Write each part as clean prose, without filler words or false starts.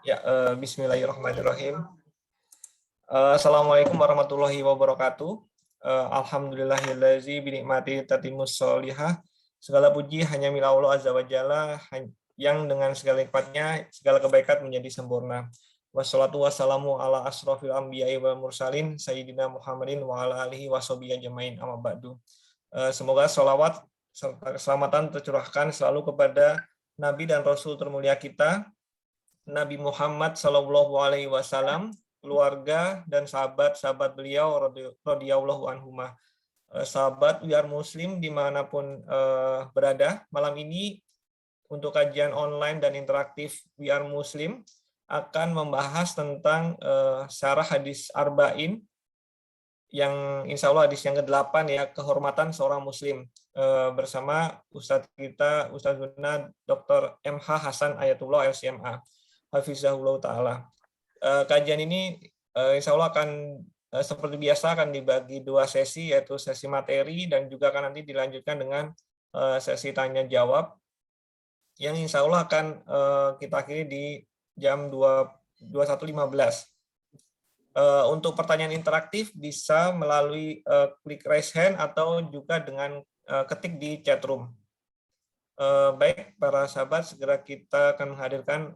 Ya, bismillahirrahmanirrahim. Assalamualaikum warahmatullahi wabarakatuh. Alhamdulillahillazi binikmati tatimus sholihah. Segala puji hanya milik Allah Azza wa Jalla yang dengan segala nikmatnya segala kebaikan menjadi sempurna. Wassalatu wassalamu ala asrofil anbiya'i wal mursalin sayyidina Muhammadin wa ala alihi washabihi ajmain amma ba'du. Semoga sholawat serta keselamatan tercurahkan selalu kepada Nabi dan Rasul termulia kita, Nabi Muhammad Shallallahu Alaihi Wasallam, keluarga dan sahabat-sahabat beliau radhiyallahu anhumah. Sahabat biar Muslim dimanapun berada, malam ini untuk kajian online dan interaktif biar Muslim akan membahas tentang syarah hadis Arba'in yang insya Allah hadis yang ke-8 ya, kehormatan seorang Muslim, bersama Ustadz kita Ustadzuna Dr. MH Hasan Ayatullah LCMA. Hafizahullah Ta'ala. Kajian ini insya Allah akan seperti biasa akan dibagi dua sesi, yaitu sesi materi dan juga akan nanti dilanjutkan dengan sesi tanya jawab yang insya Allah akan kita akhiri di jam 21.15. Untuk pertanyaan interaktif bisa melalui klik raise hand atau juga dengan ketik di chat room. Baik, para sahabat, segera kita akan menghadirkan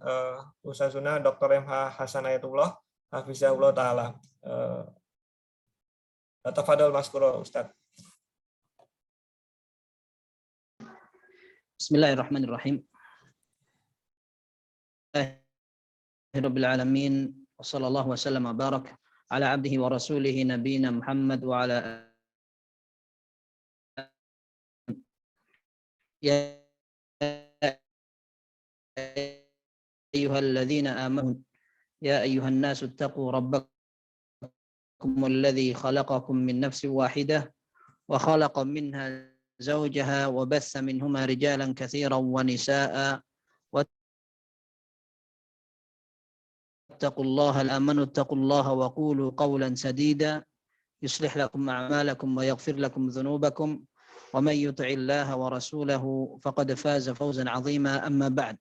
Ustazuna Dr. MH Hasan Ayatullah, Hafizahullah Ta'ala. Tafadhol maskuro, Ustaz. Bismillahirrahmanirrahim. Rabbil alamin, wa sallallahu wasallam wa barak ala abdihi wa rasulihi nabiyina Muhammad wa ala ya أيها الذين آمنوا يا أيها الناس اتقوا ربكم الذي خلقكم من نفس واحدة وخلق منها زوجها وبث منهما رجالا كثيرا ونساء واتقوا الله آمنوا اتقوا الله وقولوا قولا سديدا يصلح لكم أعمالكم ويغفر لكم ذنوبكم ومن يطع الله ورسوله فقد فاز فوزا عظيما أما بعد.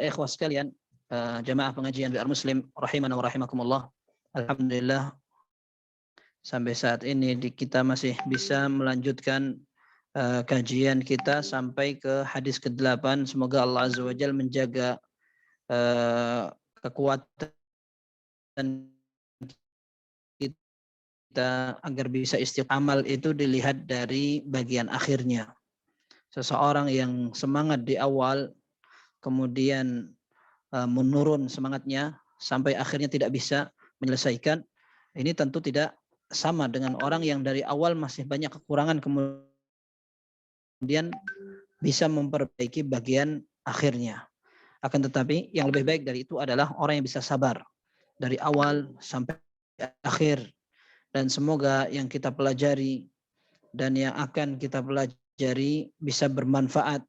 Ikhwah sekalian, jamaah pengajian biar Muslim rahimana wa rahimakumullah. Alhamdulillah sampai saat ini kita masih bisa melanjutkan kajian kita sampai ke hadis ke-8. Semoga Allah Azza wa Jalla menjaga kekuatan kita agar bisa istiqamal itu dilihat dari bagian akhirnya. Seseorang yang semangat di awal kemudian menurun semangatnya sampai akhirnya tidak bisa menyelesaikan, ini tentu tidak sama dengan orang yang dari awal masih banyak kekurangan kemudian bisa memperbaiki bagian akhirnya. Akan tetapi yang lebih baik dari itu adalah orang yang bisa sabar dari awal sampai akhir, dan semoga yang kita pelajari dan yang akan kita pelajari bisa bermanfaat,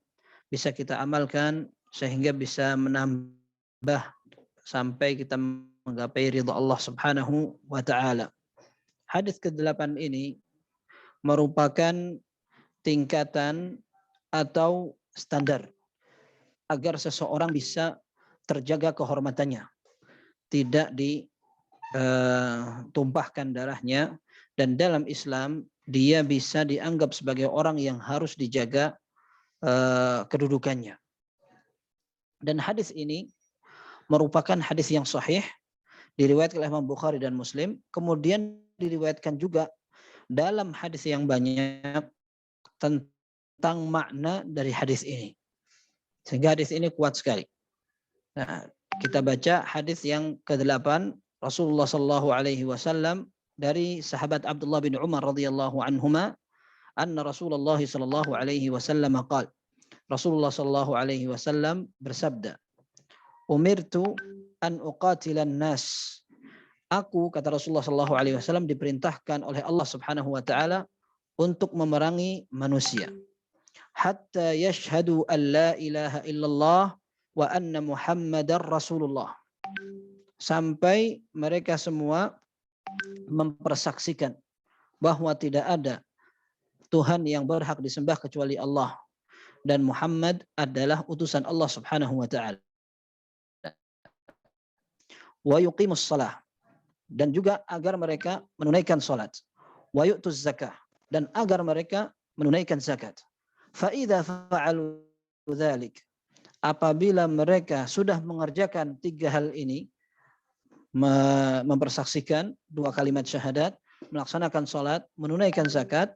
bisa kita amalkan sehingga bisa menambah sampai kita menggapai ridha Allah Subhanahu wa Ta'ala. Hadis ke-8 ini merupakan tingkatan atau standar agar seseorang bisa terjaga kehormatannya, tidak ditumpahkan darahnya, dan dalam Islam dia bisa dianggap sebagai orang yang harus dijaga kedudukannya. Dan hadis ini merupakan hadis yang sahih, diriwayatkan oleh Imam Bukhari dan Muslim, kemudian diriwayatkan juga dalam hadis yang banyak tentang makna dari hadis ini. Sehingga hadis ini kuat sekali. Nah, kita baca hadis yang ke-8, Rasulullah sallallahu alaihi wasallam dari sahabat Abdullah bin Umar radhiyallahu anhuma, anna Rasulullah sallallahu alaihi wasallam qala, Rasulullah sallallahu alaihi wasallam bersabda, "Umirtu an uqatilan nas." Aku, kata Rasulullah sallallahu alaihi wasallam, diperintahkan oleh Allah Subhanahu wa taala untuk memerangi manusia. Hatta yashhadu an la ilaha illallah wa anna Muhammadar Rasulullah. Sampai mereka semua mempersaksikan bahwa tidak ada Tuhan yang berhak disembah kecuali Allah, dan Muhammad adalah utusan Allah Subhanahu wa taala. wa yuqimus shalah, dan juga agar mereka menunaikan salat, wa yu'tuz zakah, dan agar mereka menunaikan zakat. Fa idza fa'alu dzalik, apabila mereka sudah mengerjakan tiga hal ini, mempersaksikan dua kalimat syahadat, melaksanakan salat, menunaikan zakat,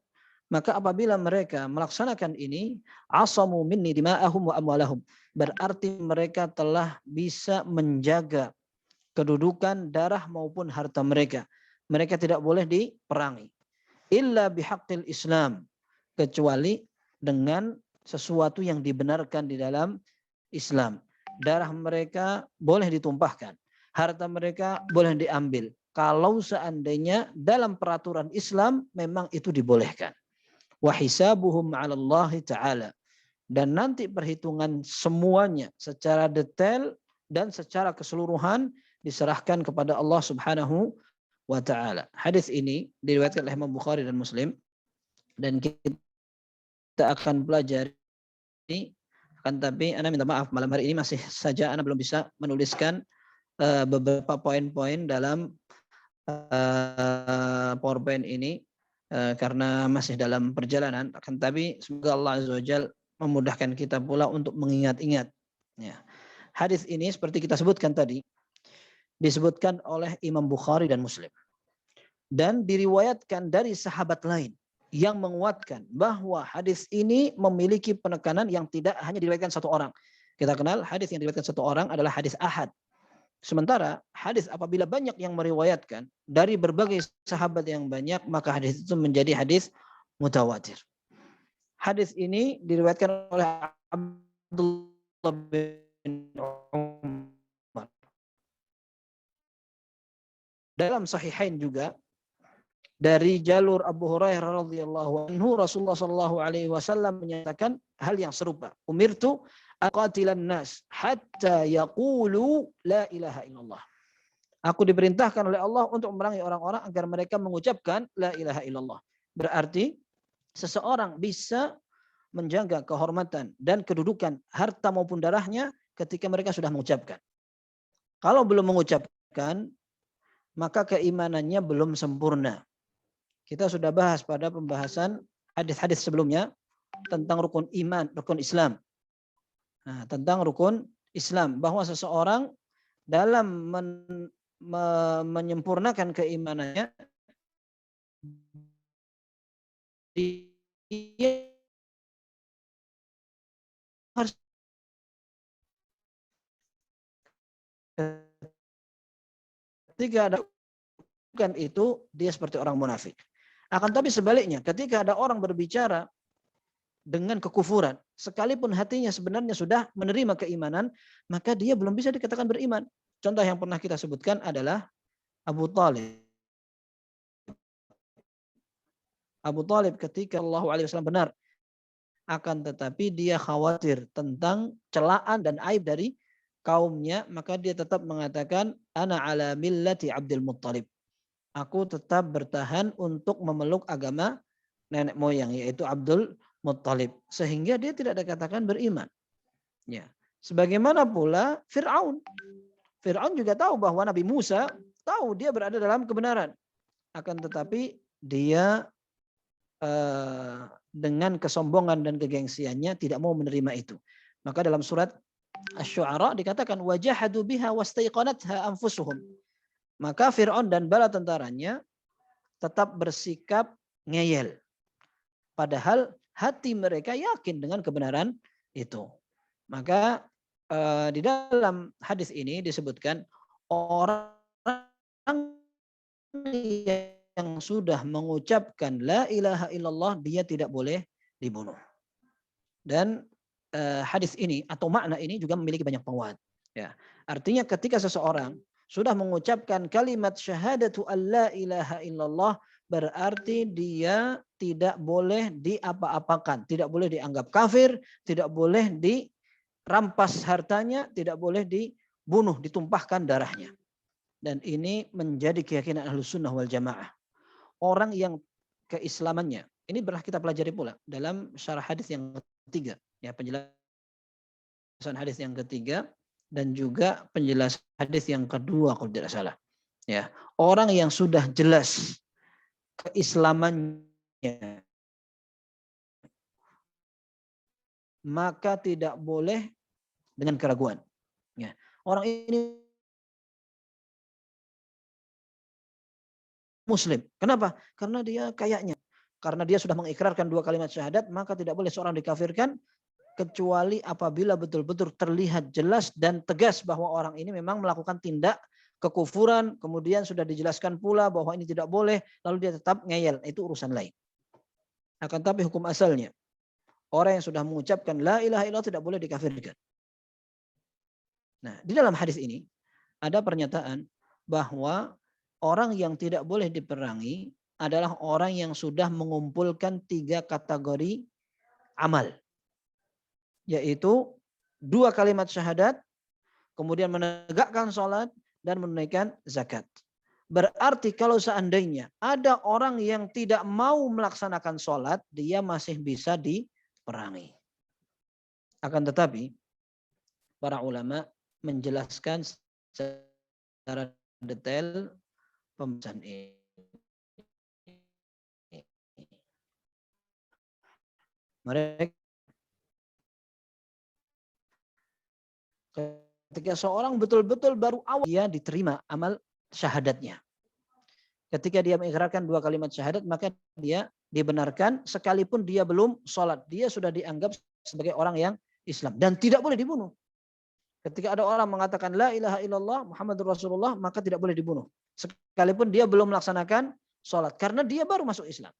maka apabila mereka melaksanakan ini, asamu minni dima'ahum wa amwalahum, berarti mereka telah bisa menjaga kedudukan darah maupun harta mereka. Mereka tidak boleh diperangi. Illa bihaqqil Islam, kecuali dengan sesuatu yang dibenarkan di dalam Islam. Darah mereka boleh ditumpahkan, harta mereka boleh diambil, kalau seandainya dalam peraturan Islam memang itu dibolehkan. Wa hisabuhum 'ala Allah Ta'ala, dan nanti perhitungan semuanya secara detail dan secara keseluruhan diserahkan kepada Allah Subhanahu wa Ta'ala. Hadis ini diriwayatkan oleh Imam Bukhari dan Muslim, dan kita akan pelajari. Akan tapi Anda minta maaf, malam hari ini masih saja Anda belum bisa menuliskan beberapa poin-poin dalam PowerPoint ini karena masih dalam perjalanan. Akan tapi semoga Allah Azza wa Jalla memudahkan kita pula untuk mengingat-ingat. Ya. Hadis ini seperti kita sebutkan tadi, disebutkan oleh Imam Bukhari dan Muslim, dan diriwayatkan dari sahabat lain yang menguatkan bahwa hadis ini memiliki penekanan yang tidak hanya diriwayatkan satu orang. Kita kenal hadis yang diriwayatkan satu orang adalah hadis ahad. Sementara hadis apabila banyak yang meriwayatkan dari berbagai sahabat yang banyak, maka hadis itu menjadi hadis mutawatir. Hadis ini diriwayatkan oleh Abdullah bin Umar. Dalam Sahihain juga dari jalur Abu Hurairah radhiyallahu anhu, Rasulullah sallallahu alaihi wasallam menyatakan hal yang serupa. Umirtu aqatilan nas hatta yaqulu la ilaha illallah. Aku diperintahkan oleh Allah untuk memerangi orang-orang agar mereka mengucapkan la ilaha illallah. Berarti seseorang bisa menjaga kehormatan dan kedudukan harta maupun darahnya ketika mereka sudah mengucapkan. Kalau belum mengucapkan, maka keimanannya belum sempurna. Kita sudah bahas pada pembahasan hadis-hadis sebelumnya tentang rukun iman, rukun Islam. Nah, tentang rukun Islam, bahwa seseorang dalam menyempurnakan keimanannya, dia harus ketika ada bukan itu, dia seperti orang munafik. Akan tapi sebaliknya, ketika ada orang berbicara dengan kekufuran, sekalipun hatinya sebenarnya sudah menerima keimanan, maka dia belum bisa dikatakan beriman. Contoh yang pernah kita sebutkan adalah Abu Talib. Abu Talib ketika Allah SAW benar, akan tetapi dia khawatir tentang celaan dan aib dari kaumnya, maka dia tetap mengatakan, ana ala millati Abdul Muttalib. Aku tetap bertahan untuk memeluk agama nenek moyang, yaitu Abdul Muttalib, sehingga dia tidak dikatakan beriman. Ya, sebagaimana pula Fir'aun. Fir'aun juga tahu bahwa Nabi Musa tahu dia berada dalam kebenaran, akan tetapi dia dengan kesombongan dan kegengsiannya tidak mau menerima itu. Maka dalam surat Asy-Syu'ara dikatakan wajahadu biha wastaiqanatha anfusuhum. Maka Fir'aun dan bala tentaranya tetap bersikap ngeyel. Padahal hati mereka yakin dengan kebenaran itu. Maka di dalam hadis ini disebutkan orang yang sudah mengucapkan la ilaha illallah, dia tidak boleh dibunuh. Dan hadis ini atau makna ini juga memiliki banyak penguat. Ya, artinya ketika seseorang sudah mengucapkan kalimat syahadatu alla ilaha illallah, berarti dia tidak boleh diapa-apakan, tidak boleh dianggap kafir, tidak boleh dirampas hartanya, tidak boleh dibunuh, ditumpahkan darahnya. Dan ini menjadi keyakinan Ahlus Sunnah wal Jamaah. Orang yang keislamannya, ini pernah kita pelajari pula dalam syarah hadis yang ketiga, ya, penjelasan hadis yang ketiga, dan juga penjelasan hadis yang kedua kalau tidak salah. Ya, orang yang sudah jelas keislamannya maka tidak boleh dengan keraguan. Ya, orang ini Muslim. Kenapa? Karena dia kayaknya. Karena dia sudah mengikrarkan 2 kalimat syahadat, maka tidak boleh seorang dikafirkan kecuali apabila betul-betul terlihat jelas dan tegas bahwa orang ini memang melakukan tindak kekufuran, kemudian sudah dijelaskan pula bahwa ini tidak boleh, lalu dia tetap ngeyel, itu urusan lain. Akan tapi hukum asalnya, orang yang sudah mengucapkan la ilaha illallah tidak boleh dikafirkan. Nah, di dalam hadis ini ada pernyataan bahwa orang yang tidak boleh diperangi adalah orang yang sudah mengumpulkan 3 kategori amal. Yaitu 2 kalimat syahadat, kemudian menegakkan sholat, dan menunaikan zakat. Berarti kalau seandainya ada orang yang tidak mau melaksanakan sholat, dia masih bisa diperangi. Akan tetapi, para ulama menjelaskan secara detail pembahasan ini. Mereka ketika seorang betul-betul baru awal dia diterima amal syahadatnya. Ketika dia mengikrarkan 2 kalimat syahadat, maka dia dibenarkan sekalipun dia belum sholat. Dia sudah dianggap sebagai orang yang Islam dan tidak boleh dibunuh. Ketika ada orang mengatakan la ilaha illallah Muhammadur Rasulullah, maka tidak boleh dibunuh. Sekalipun dia belum melaksanakan sholat. Karena dia baru masuk Islam.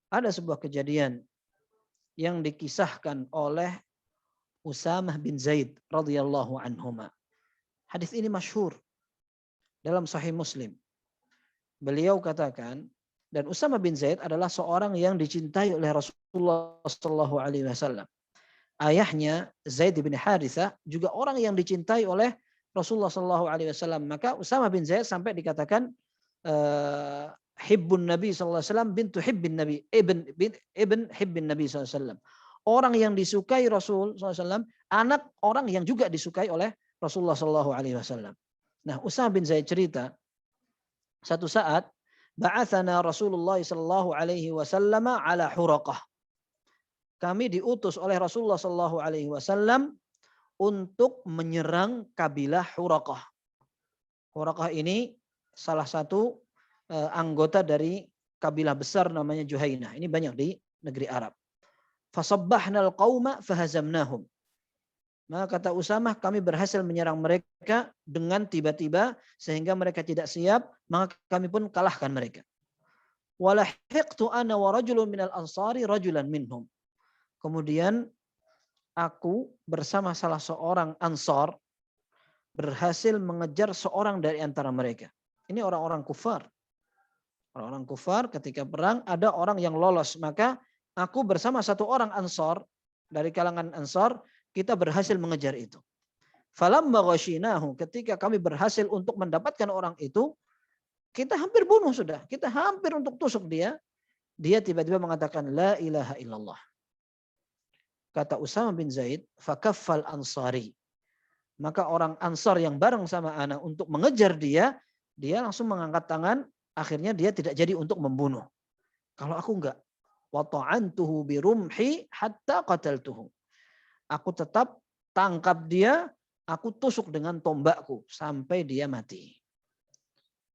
Ada sebuah kejadian yang dikisahkan oleh Usamah bin Zaid radhiyallahu anhuma. Hadis ini masyhur dalam Sahih Muslim. Beliau katakan, dan Usamah bin Zaid adalah seorang yang dicintai oleh Rasulullah sallallahu alaihi wasallam. Ayahnya Zaid bin Harithah juga orang yang dicintai oleh Rasulullah sallallahu alaihi wasallam. Maka Usamah bin Zaid sampai dikatakan hibbun Nabi sallallahu alaihi wasallam bintu hibbin Nabi, ibn hibbin Nabi sallallahu alaihi wasallam. Orang yang disukai Rasul SAW, anak orang yang juga disukai oleh Rasulullah SAW. Nah, Usamah bin Zaid cerita, satu saat, ba'athana Rasulullah SAW ala Huraqah. Kami diutus oleh Rasulullah SAW untuk menyerang kabilah Huraqah. Huraqah ini salah satu anggota dari kabilah besar namanya Juhainah. Ini banyak di negeri Arab. Fasabbahna al-qauma fahazamnahum. Maka kata Usamah, kami berhasil menyerang mereka dengan tiba-tiba sehingga mereka tidak siap, maka kami pun kalahkan mereka. Walahiqtu ana wa rajulun minal ansari rajulan minhum. Kemudian aku bersama salah seorang Ansar berhasil mengejar seorang dari antara mereka. Ini orang-orang kufar. Orang-orang kufar ketika perang ada orang yang lolos, maka aku bersama satu orang Ansar, dari kalangan Ansar, kita berhasil mengejar itu. Falamma ghashinahu, ketika kami berhasil untuk mendapatkan orang itu, kita hampir bunuh sudah. Kita hampir untuk tusuk dia. Dia tiba-tiba mengatakan, la ilaha illallah. Kata Usamah bin Zaid, fakaffal ansari. Maka orang Ansar yang bareng sama ana untuk mengejar dia, dia langsung mengangkat tangan, akhirnya dia tidak jadi untuk membunuh. Kalau aku enggak. Wata'antuhu birumhi hatta qataltuhu. Aku tetap tangkap dia, aku tusuk dengan tombakku sampai dia mati.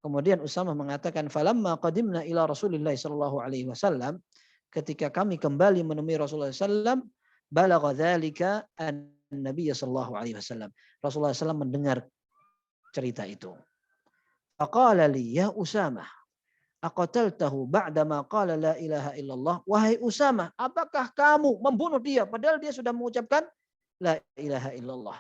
Kemudian Usamah mengatakan, falamma qadimna ila Rasulillah sallallahu alaihi wasallam, ketika kami kembali menemui Rasulullah sallallahu balagha dzalika an-nabiy sallallahu alaihi wasallam. Rasulullah sallallahu mendengar cerita itu. Faqala li ya Usamah, aqataltahu ba'dama qala la ilaha illallah. Wahai Usamah, apakah kamu membunuh dia padahal dia sudah mengucapkan la ilaha illallah?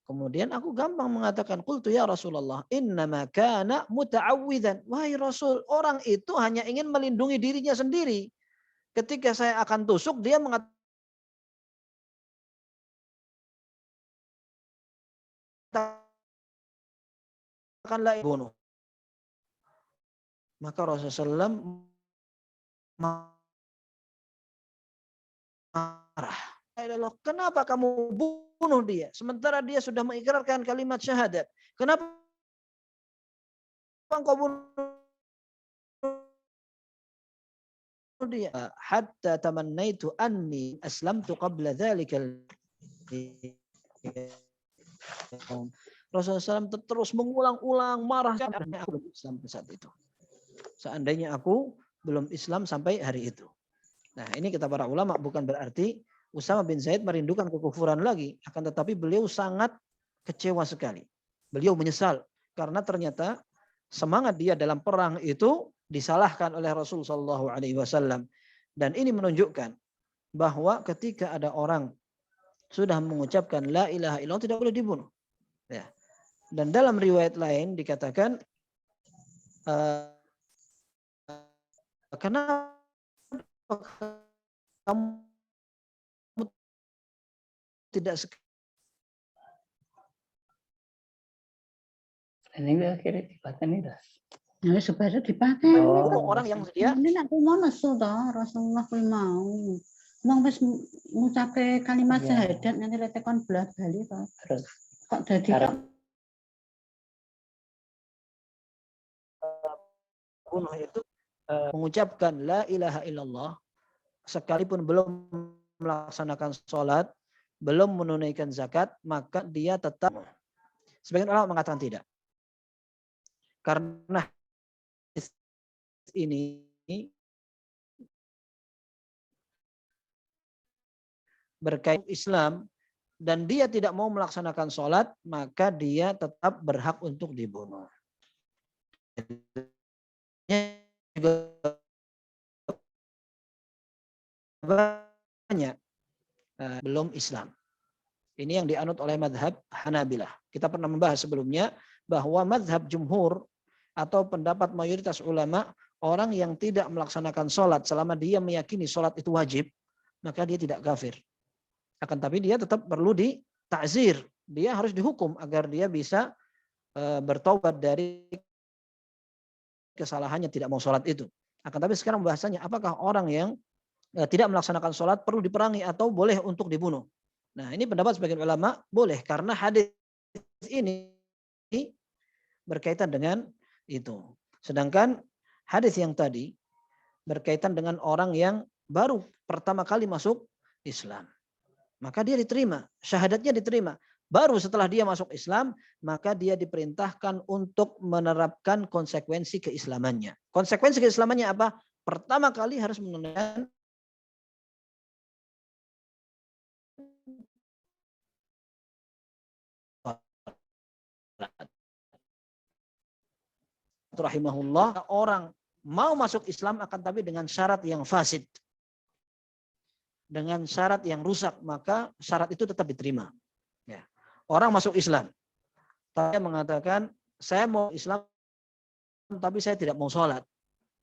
Kemudian aku gampang mengatakan, qultu ya Rasulullah, innama kana muta'awwidzan. Wahai Rasul, orang itu hanya ingin melindungi dirinya sendiri. Ketika saya akan tusuk, dia mengatakan la bunuh. Maka Rasulullah marah. Kenapa kamu bunuh dia. Sementara dia sudah mengikrarkan kalimat syahadat. Kenapa engkau bunuh dia? Hatta tamannaitu anni aslamtu qabla dzalikal. Rasulullah SAW terus mengulang-ulang marah karena aku belum Islam saat itu. Seandainya aku belum Islam sampai hari itu. Nah, ini kata para ulama bukan berarti Usama bin Zaid merindukan kekufuran lagi, akan tetapi beliau sangat kecewa sekali. Beliau menyesal karena ternyata semangat dia dalam perang itu disalahkan oleh Rasul sallallahu alaihi wasallam. Dan ini menunjukkan bahwa ketika ada orang sudah mengucapkan la ilaha illallah tidak boleh dibunuh. Ya. Dan dalam riwayat lain dikatakan kenapa kamu tidak ini akhirnya dipaten itu. Nah, supaya dipaten. orang yang dia ini nak mau nesu toh Rasulullah kuwi mau. Wong wis ngucape kalimat syahadat nanti letekon belah bali toh. Terus Kok dadi bunuh itu mengucapkan la ilaha illallah sekalipun belum melaksanakan sholat, belum menunaikan zakat, maka dia tetap. Sebagian ulama mengatakan tidak. Karena ini berkait Islam dan dia tidak mau melaksanakan sholat, maka dia tetap berhak untuk dibunuh. Juga banyak belum Islam. Ini yang dianut oleh madhab Hanabilah. Kita pernah membahas sebelumnya bahwa madhab jumhur atau pendapat mayoritas ulama, orang yang tidak melaksanakan sholat selama dia meyakini sholat itu wajib, maka dia tidak kafir. Akan tapi dia tetap perlu ditakzir. Dia harus dihukum agar dia bisa bertobat dari kesalahannya tidak mau sholat itu. Akan tapi sekarang bahasanya apakah orang yang tidak melaksanakan sholat perlu diperangi atau boleh untuk dibunuh. Nah ini pendapat sebagian ulama boleh karena hadis ini berkaitan dengan itu. Sedangkan hadis yang tadi berkaitan dengan orang yang baru pertama kali masuk Islam. Maka dia diterima, syahadatnya diterima. Baru setelah dia masuk Islam, maka dia diperintahkan untuk menerapkan konsekuensi keislamannya. Konsekuensi keislamannya apa? Pertama kali harus menunaikan rahimahullah, orang mau masuk Islam akan tapi dengan syarat yang fasid. Dengan syarat yang rusak, maka syarat itu tetap diterima. Ya. Orang masuk Islam, saya mengatakan saya mau Islam tapi saya tidak mau sholat.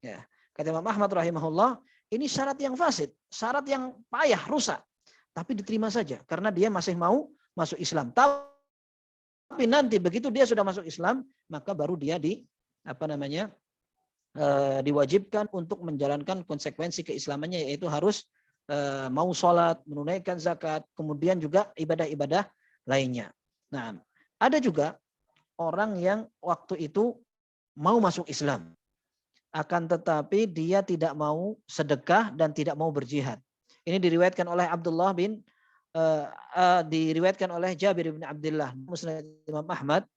Ya. Kata Imam Ahmad rahimahullah, ini syarat yang fasid, syarat yang payah, rusak. Tapi diterima saja karena dia masih mau masuk Islam. Tapi nanti begitu dia sudah masuk Islam, maka baru dia diwajibkan untuk menjalankan konsekuensi keislamannya, yaitu harus mau sholat, menunaikan zakat, kemudian juga ibadah-ibadah lainnya. Nah, ada juga orang yang waktu itu mau masuk Islam, akan tetapi dia tidak mau sedekah dan tidak mau berjihad. Ini diriwayatkan oleh Abdullah bin diriwayatkan oleh Jabir bin Abdullah, Musnad Imam Ahmad.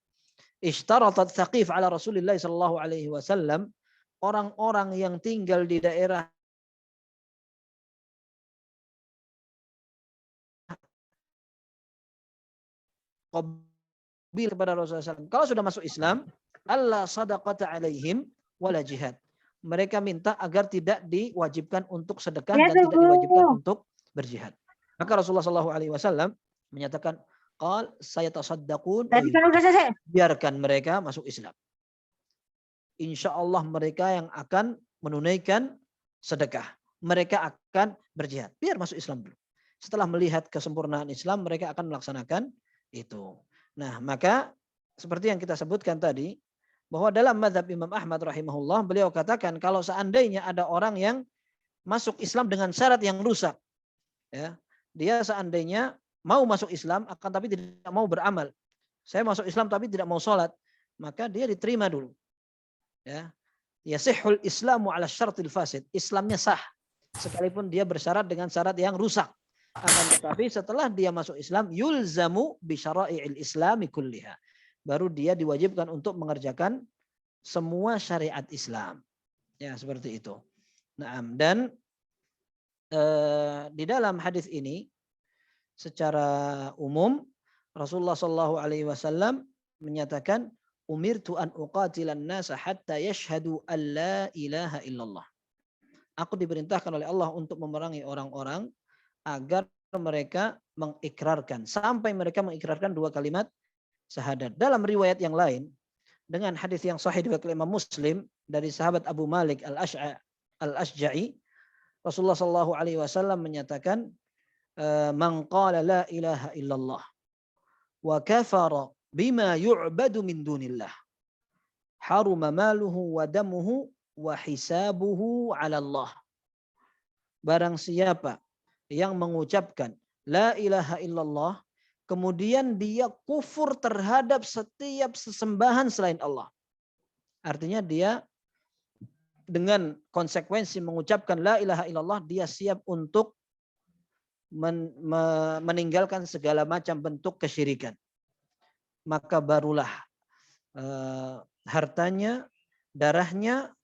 Ishtaratat Thaqif ala Rasulillah sallallahu alaihi wasallam, orang-orang yang tinggal di daerah qabil kepada Rasulullah SAW. Kalau sudah masuk Islam, Allah sadaqata alaihim wala jihad. Mereka minta agar tidak diwajibkan untuk sedekah dan tidak diwajibkan untuk berjihad. Maka Rasulullah sallallahu alaihi wasallam menyatakan, qal saya tasaddaqun, biarkan mereka masuk Islam. Insya Allah mereka yang akan menunaikan sedekah. Mereka akan berjihad. Biar masuk Islam dulu. Setelah melihat kesempurnaan Islam, mereka akan melaksanakan itu. Nah, maka seperti yang kita sebutkan tadi, bahwa dalam mazhab Imam Ahmad rahimahullah, beliau katakan kalau seandainya ada orang yang masuk Islam dengan syarat yang rusak, ya, dia seandainya mau masuk Islam akan tapi tidak mau beramal. Saya masuk Islam tapi tidak mau sholat, maka dia diterima dulu. Ya, yasihul Islamu ala syartil fasid. Islamnya sah sekalipun dia bersyarat dengan syarat yang rusak. Akan tetapi setelah dia masuk Islam, yulzamu bi syara'i'il islami kulliha. Baru dia diwajibkan untuk mengerjakan semua syariat Islam. Ya, seperti itu. Nah, dan di dalam hadis ini secara umum Rasulullah Shallallahu Alaihi Wasallam menyatakan, umirtu an uqatilan nasa hatta yashhadu an la ilaha illallah. Aku diperintahkan oleh Allah untuk memerangi orang-orang agar mereka mengikrarkan, sampai mereka mengikrarkan dua kalimat syahadat. Dalam riwayat yang lain dengan hadis yang sahih diriwayatkan Imam Muslim dari sahabat Abu Malik Al-Ashja'i, Rasulullah Shallallahu Alaihi Wasallam menyatakan, man qala la ilaha illallah wa kafara bima yu'badu min dunillah haruma maluhu wa damuhu wa hisabuhu 'ala Allah. Barang siapa yang mengucapkan la ilaha illallah kemudian dia kufur terhadap setiap sesembahan selain Allah. Artinya dia dengan konsekuensi mengucapkan la ilaha illallah, dia siap untuk meninggalkan segala macam bentuk kesyirikan. Maka barulah hartanya, darahnya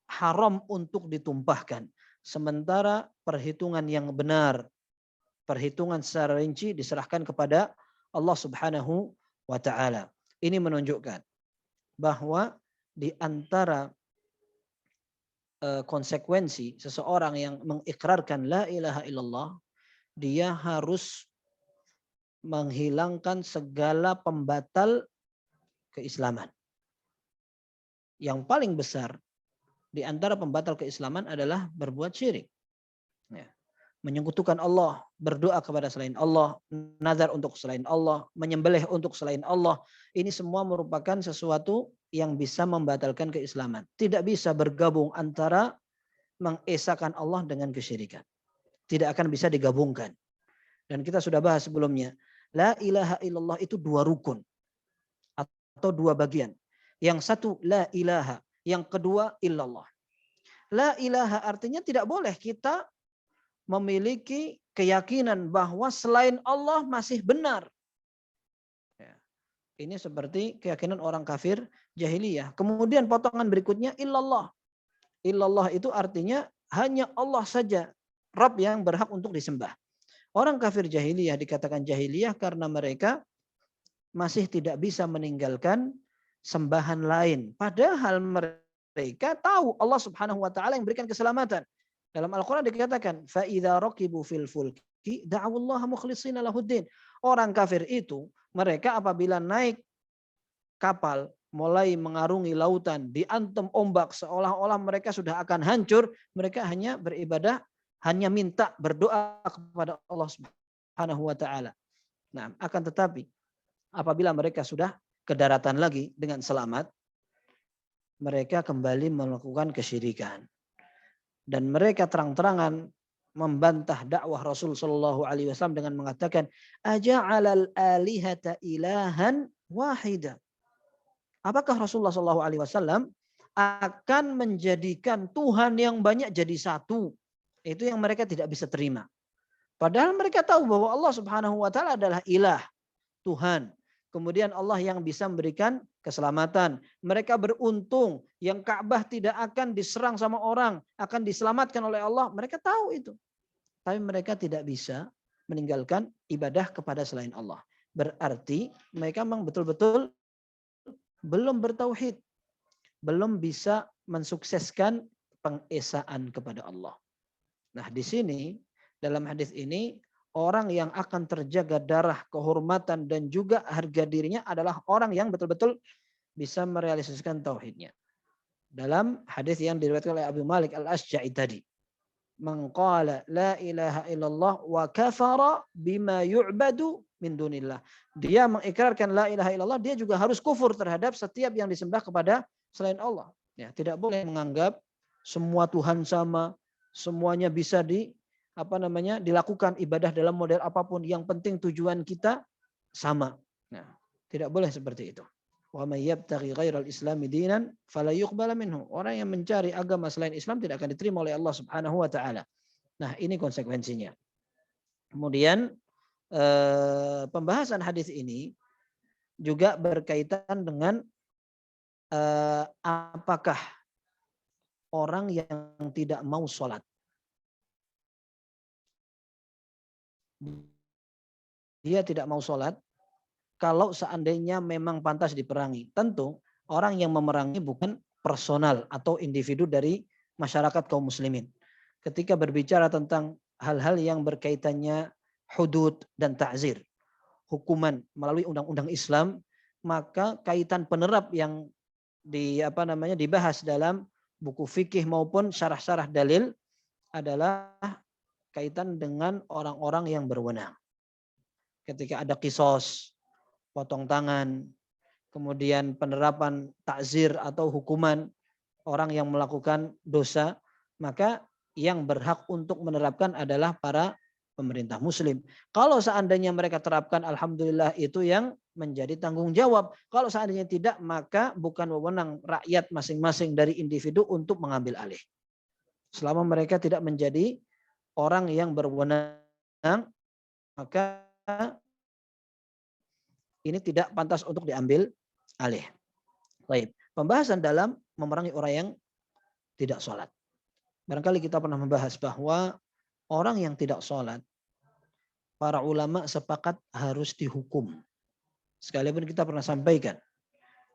haram untuk ditumpahkan. Sementara perhitungan yang benar, perhitungan secara rinci diserahkan kepada Allah Subhanahu wa Ta'ala. Ini menunjukkan bahwa di antara konsekuensi seseorang yang mengikrarkan la ilaha illallah, dia harus menghilangkan segala pembatal keislaman. Yang paling besar di antara pembatal keislaman adalah berbuat syirik. Ya. Menyekutukan Allah, berdoa kepada selain Allah, nazar untuk selain Allah, menyembelih untuk selain Allah. Ini semua merupakan sesuatu yang bisa membatalkan keislaman. Tidak bisa bergabung antara mengesahkan Allah dengan kesyirikan. Tidak akan bisa digabungkan. Dan kita sudah bahas sebelumnya. La ilaha illallah itu dua rukun. Atau dua bagian. Yang satu la ilaha. Yang kedua illallah. La ilaha artinya tidak boleh kita memiliki keyakinan bahwa selain Allah masih benar. Ya. Ini seperti keyakinan orang kafir jahiliyah. Kemudian potongan berikutnya illallah. Illallah itu artinya hanya Allah saja Rabb yang berhak untuk disembah. Orang kafir jahiliyah dikatakan jahiliyah karena mereka masih tidak bisa meninggalkan sembahan lain. Padahal mereka tahu Allah Subhanahu wa Ta'ala yang berikan keselamatan. Dalam Al-Quran dikatakan, فَإِذَا رَكِبُوا فِي الْفُلْكِ دَعَوُا اللَّهَ مُخْلِصِينَ لَهُ الدِّينَ. Orang kafir itu, mereka apabila naik kapal, mulai mengarungi lautan, diantem ombak, seolah-olah mereka sudah akan hancur, mereka hanya beribadah, hanya minta berdoa kepada Allah Subhanahu wa Ta'ala. Nah, akan tetapi apabila mereka sudah ke daratan lagi dengan selamat, mereka kembali melakukan kesyirikan. Dan mereka terang-terangan membantah dakwah Rasul sallallahu alaihi wasallam dengan mengatakan, aja'alal alihata ilahan wahida. Apakah Rasulullah sallallahu alaihi wasallam akan menjadikan Tuhan yang banyak jadi satu? Itu yang mereka tidak bisa terima. Padahal mereka tahu bahwa Allah Subhanahu wa Ta'ala adalah ilah, Tuhan. Kemudian Allah yang bisa memberikan keselamatan. Mereka beruntung yang Ka'bah tidak akan diserang sama orang, akan diselamatkan oleh Allah. Mereka tahu itu. Tapi mereka tidak bisa meninggalkan ibadah kepada selain Allah. Berarti mereka memang betul-betul belum bertauhid. Belum bisa mensukseskan pengesaan kepada Allah. Nah, di sini dalam hadis ini orang yang akan terjaga darah, kehormatan dan juga harga dirinya adalah orang yang betul-betul bisa merealisasikan tauhidnya. Dalam hadis yang diriwayatkan oleh Abu Malik Al-Ashja'i tadi, man qala la ilaha illallah wa kafara bima yu'badu min dunillah. Dia mengikrarkan la ilaha illallah, dia juga harus kufur terhadap setiap yang disembah kepada selain Allah. Ya, tidak boleh menganggap semua Tuhan sama, semuanya bisa dilakukan ibadah dalam model apapun, yang penting tujuan kita sama. Nah, tidak boleh seperti itu. Wa may yabtaghi ghairal islami dinan fala yuqbala minhu. Orang yang mencari agama selain Islam tidak akan diterima oleh Allah Subhanahu wa taala. Nah, ini konsekuensinya. Kemudian pembahasan hadis ini juga berkaitan dengan apakah orang yang tidak mau sholat, dia tidak mau sholat, kalau seandainya memang pantas diperangi. Tentu orang yang memerangi bukan personal atau individu dari masyarakat kaum muslimin. Ketika berbicara tentang hal-hal yang berkaitannya hudud dan ta'zir, hukuman melalui undang-undang Islam, maka kaitan penerap yang dibahas dalam buku fikih maupun syarah-syarah dalil adalah kaitan dengan orang-orang yang berwenang. Ketika ada qisas, potong tangan, kemudian penerapan takzir atau hukuman orang yang melakukan dosa, maka yang berhak untuk menerapkan adalah para pemerintah muslim. Kalau seandainya mereka terapkan, alhamdulillah, itu yang menjadi tanggung jawab. Kalau seandainya tidak, maka bukan wewenang rakyat masing-masing dari individu untuk mengambil alih. Selama mereka tidak menjadi orang yang berwenang, maka ini tidak pantas untuk diambil alih. Baik, pembahasan dalam memerangi orang yang tidak sholat. Barangkali kita pernah membahas bahwa orang yang tidak sholat, para ulama sepakat harus dihukum. Sekalipun kita pernah sampaikan,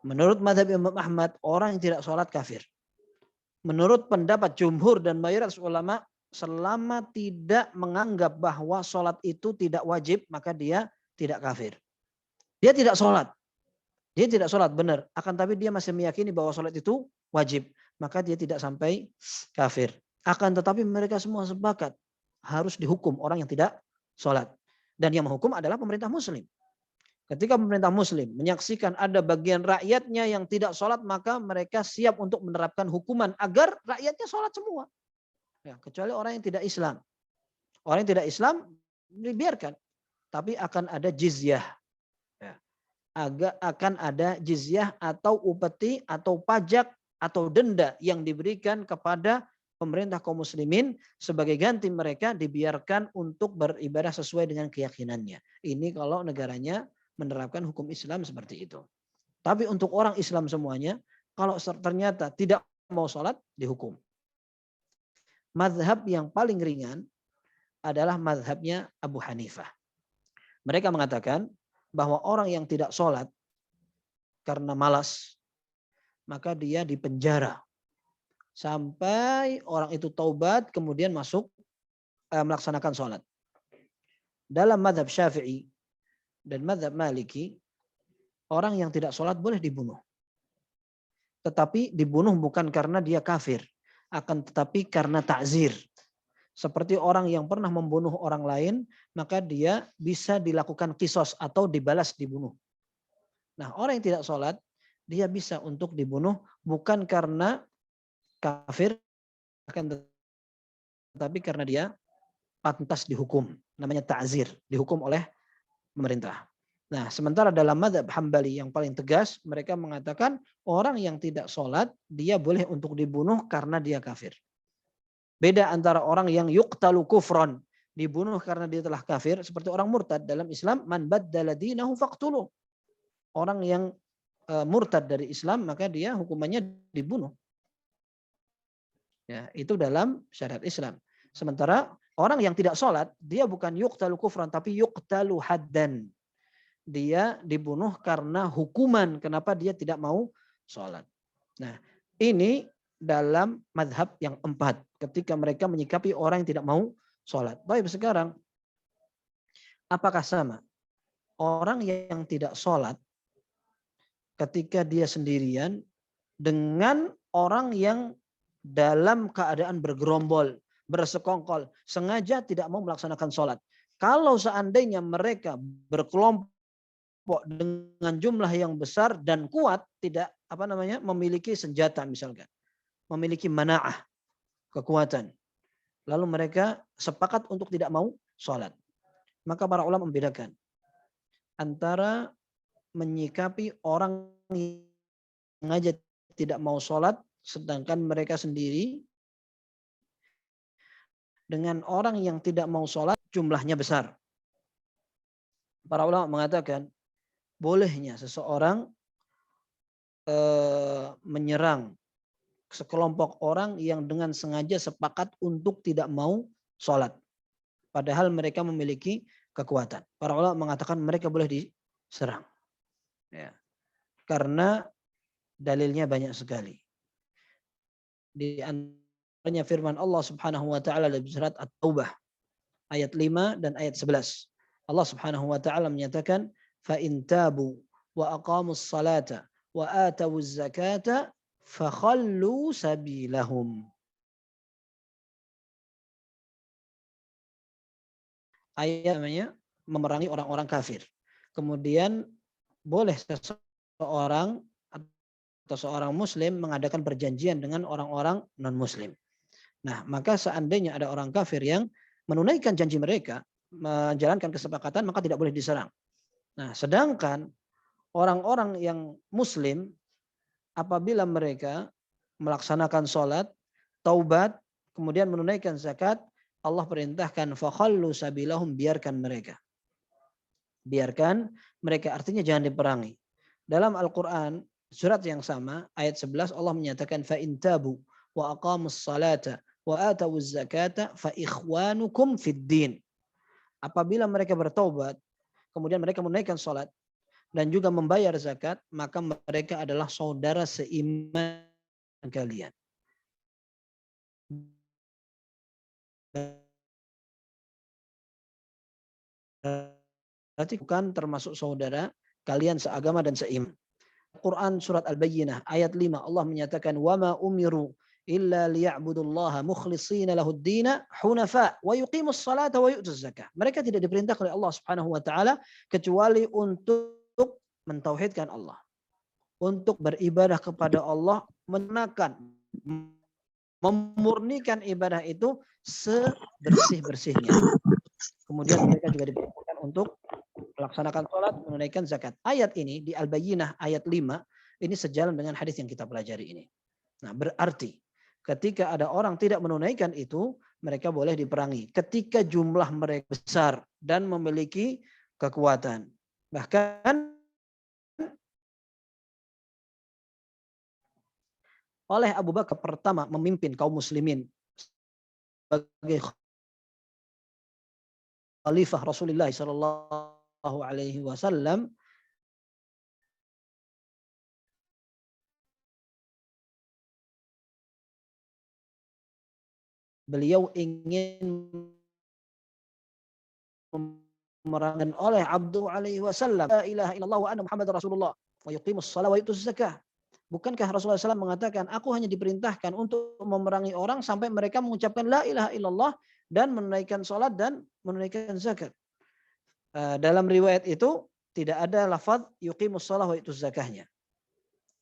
menurut mazhab Imam Ahmad, orang yang tidak sholat kafir. Menurut pendapat jumhur dan mayoritas ulama, selama tidak menganggap bahwa sholat itu tidak wajib, maka dia tidak kafir. Dia tidak sholat. Dia tidak sholat, benar. Akan tapi dia masih meyakini bahwa sholat itu wajib. Maka dia tidak sampai kafir. Akan tetapi mereka semua sepakat harus dihukum orang yang tidak sholat. Dan yang menghukum adalah pemerintah muslim. Ketika pemerintah muslim menyaksikan ada bagian rakyatnya yang tidak sholat, maka mereka siap untuk menerapkan hukuman agar rakyatnya sholat semua. Ya, kecuali orang yang tidak Islam. Orang yang tidak Islam dibiarkan. Tapi akan ada jizyah. Ya. Akan ada jizyah atau upeti atau pajak atau denda yang diberikan kepada pemerintah kaum muslimin sebagai ganti mereka dibiarkan untuk beribadah sesuai dengan keyakinannya. Ini kalau negaranya menerapkan hukum Islam seperti itu. Tapi untuk orang Islam semuanya, kalau ternyata tidak mau sholat, dihukum. Mazhab yang paling ringan adalah mazhabnya Abu Hanifah. Mereka mengatakan bahwa orang yang tidak sholat karena malas, maka dia dipenjara sampai orang itu taubat kemudian masuk melaksanakan sholat. Dalam mazhab Syafi'i dan mazhab Maliki, orang yang tidak sholat boleh dibunuh. Tetapi dibunuh bukan karena dia kafir, akan tetapi karena ta'zir. Seperti orang yang pernah membunuh orang lain, maka dia bisa dilakukan qisas atau dibalas dibunuh. Nah, orang yang tidak sholat, dia bisa untuk dibunuh bukan karena kafir, akan tetapi karena dia pantas dihukum. Namanya ta'zir, dihukum oleh pemerintah. Nah, sementara dalam mazhab Hambali yang paling tegas, mereka mengatakan orang yang tidak sholat, dia boleh untuk dibunuh karena dia kafir. Beda antara orang yang yuqtalu kufran, dibunuh karena dia telah kafir, seperti orang murtad dalam Islam, man baddala dinahu faqtuluh. Orang yang murtad dari Islam, maka dia hukumannya dibunuh. Ya, itu dalam syariat Islam. Sementara orang yang tidak sholat, dia bukan yuqtalu kufran, tapi yuqtalu haddan. Dia dibunuh karena hukuman, kenapa dia tidak mau sholat. Nah, ini dalam mazhab yang 4, ketika mereka menyikapi orang yang tidak mau sholat. Baik, sekarang apakah sama orang yang tidak sholat ketika dia sendirian dengan orang yang dalam keadaan bergerombol, bersekongkol, sengaja tidak mau melaksanakan sholat? Kalau seandainya mereka berkelompok dengan jumlah yang besar dan kuat, tidak memiliki senjata misalkan, memiliki mana'ah, kekuatan, lalu mereka sepakat untuk tidak mau sholat. Maka para ulama membedakan antara menyikapi orang yang aja tidak mau sholat, sedangkan mereka sendiri, dengan orang yang tidak mau sholat jumlahnya besar. Para ulama mengatakan bolehnya seseorang menyerang sekelompok orang yang dengan sengaja sepakat untuk tidak mau sholat. Padahal mereka memiliki kekuatan. Para ulama mengatakan mereka boleh diserang. Ya. Karena dalilnya banyak sekali. Di antaranya firman Allah Subhanahu wa taala dalam surat At-Taubah ayat 5 dan ayat 11. Allah Subhanahu wa taala menyatakan fa in tabu wa aqamus salata wa atawuz zakata fakhallu sabilahum. Ayat namanya memerangi orang-orang kafir. Kemudian boleh seseorang atau seorang muslim mengadakan perjanjian dengan orang-orang non-muslim. Nah, maka seandainya ada orang kafir yang menunaikan janji mereka, menjalankan kesepakatan, maka tidak boleh diserang. Nah, sedangkan orang-orang yang muslim apabila mereka melaksanakan sholat, taubat, kemudian menunaikan zakat, Allah perintahkan fakhallu sabilahum, biarkan mereka. Biarkan mereka, artinya jangan diperangi. Dalam Al-Quran surat yang sama ayat 11 Allah menyatakan fa in tabu wa aqamus salata wa atawuz zakata fa ikhwanukum fid din. Apabila mereka bertaubat, kemudian mereka menunaikan salat dan juga membayar zakat, maka mereka adalah saudara seiman kalian. Berarti bukan termasuk saudara kalian seagama dan seiman. Quran surat Al-Bayyinah ayat 5 Allah menyatakan wa ma umiru illa liya'budullaha mukhlishina lahud-dina hunafa wa yuqimus salata wa yu'tuz zakah. Mereka tidak diperintah oleh Allah Subhanahu wa taala kecuali untuk mentauhidkan Allah, untuk beribadah kepada Allah, menakan, memurnikan ibadah itu sebersih-bersihnya. Kemudian mereka juga diperintahkan untuk melaksanakan sholat, menunaikan zakat. Ayat ini di Al-Bayyinah ayat 5 ini sejalan dengan hadis yang kita pelajari ini. Nah, berarti ketika ada orang tidak menunaikan itu, mereka boleh diperangi ketika jumlah mereka besar dan memiliki kekuatan. Bahkan oleh Abu Bakar pertama memimpin kaum muslimin sebagai khalifah Rasulullah sallallahu alaihi wasallam, beliau ingin memerangi oleh Abdul alaihi wasallam la ilaha illallah wa anna Muhammad Rasulullah wa yuqimus shalah wa yutuz zakah. Bukankah Rasulullah SAW mengatakan aku hanya diperintahkan untuk memerangi orang sampai mereka mengucapkan la ilaha illallah dan menunaikan salat dan menunaikan zakat. Dalam riwayat itu tidak ada lafaz yuqimus shalah wa yutuz zakahnya.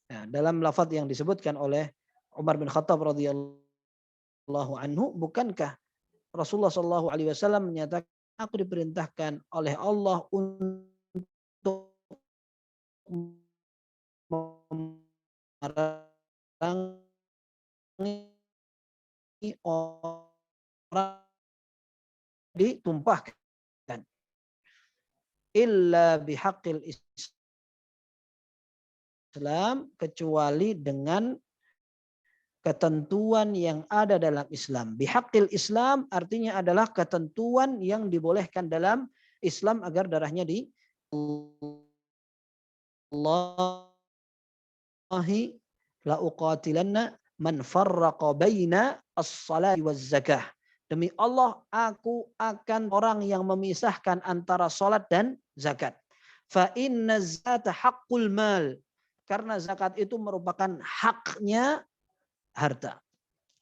Nah, dalam lafaz yang disebutkan oleh Umar bin Khattab radhiyallahu anhu, bukankah Rasulullah sallallahu alaihi wasallam menyatakan aku diperintahkan oleh Allah untuk memerangi orang ditumpahkan illa bihaqqil Islam, kecuali dengan ketentuan yang ada dalam Islam. Bihaqqil Islam artinya adalah ketentuan yang dibolehkan dalam Islam agar darahnya di Allahi la uqatilanna man farraqa baina as-salati waz zakah. Demi Allah, aku akan orang yang memisahkan antara salat dan zakat. Fa inna zakata haqqul mal. Karena zakat itu merupakan haknya harta.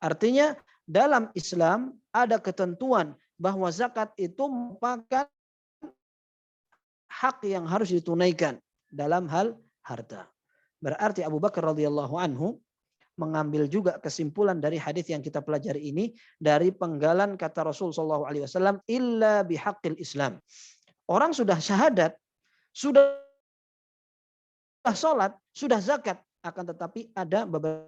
Artinya dalam Islam ada ketentuan bahwa zakat itu merupakan hak yang harus ditunaikan dalam hal harta. Berarti Abu Bakar radhiyallahu anhu mengambil juga kesimpulan dari hadis yang kita pelajari ini dari penggalan kata Rasul sallallahu alaihi wasallam, illa bihaqqil Islam. Orang sudah syahadat, sudah sholat, sudah zakat, akan tetapi ada beberapa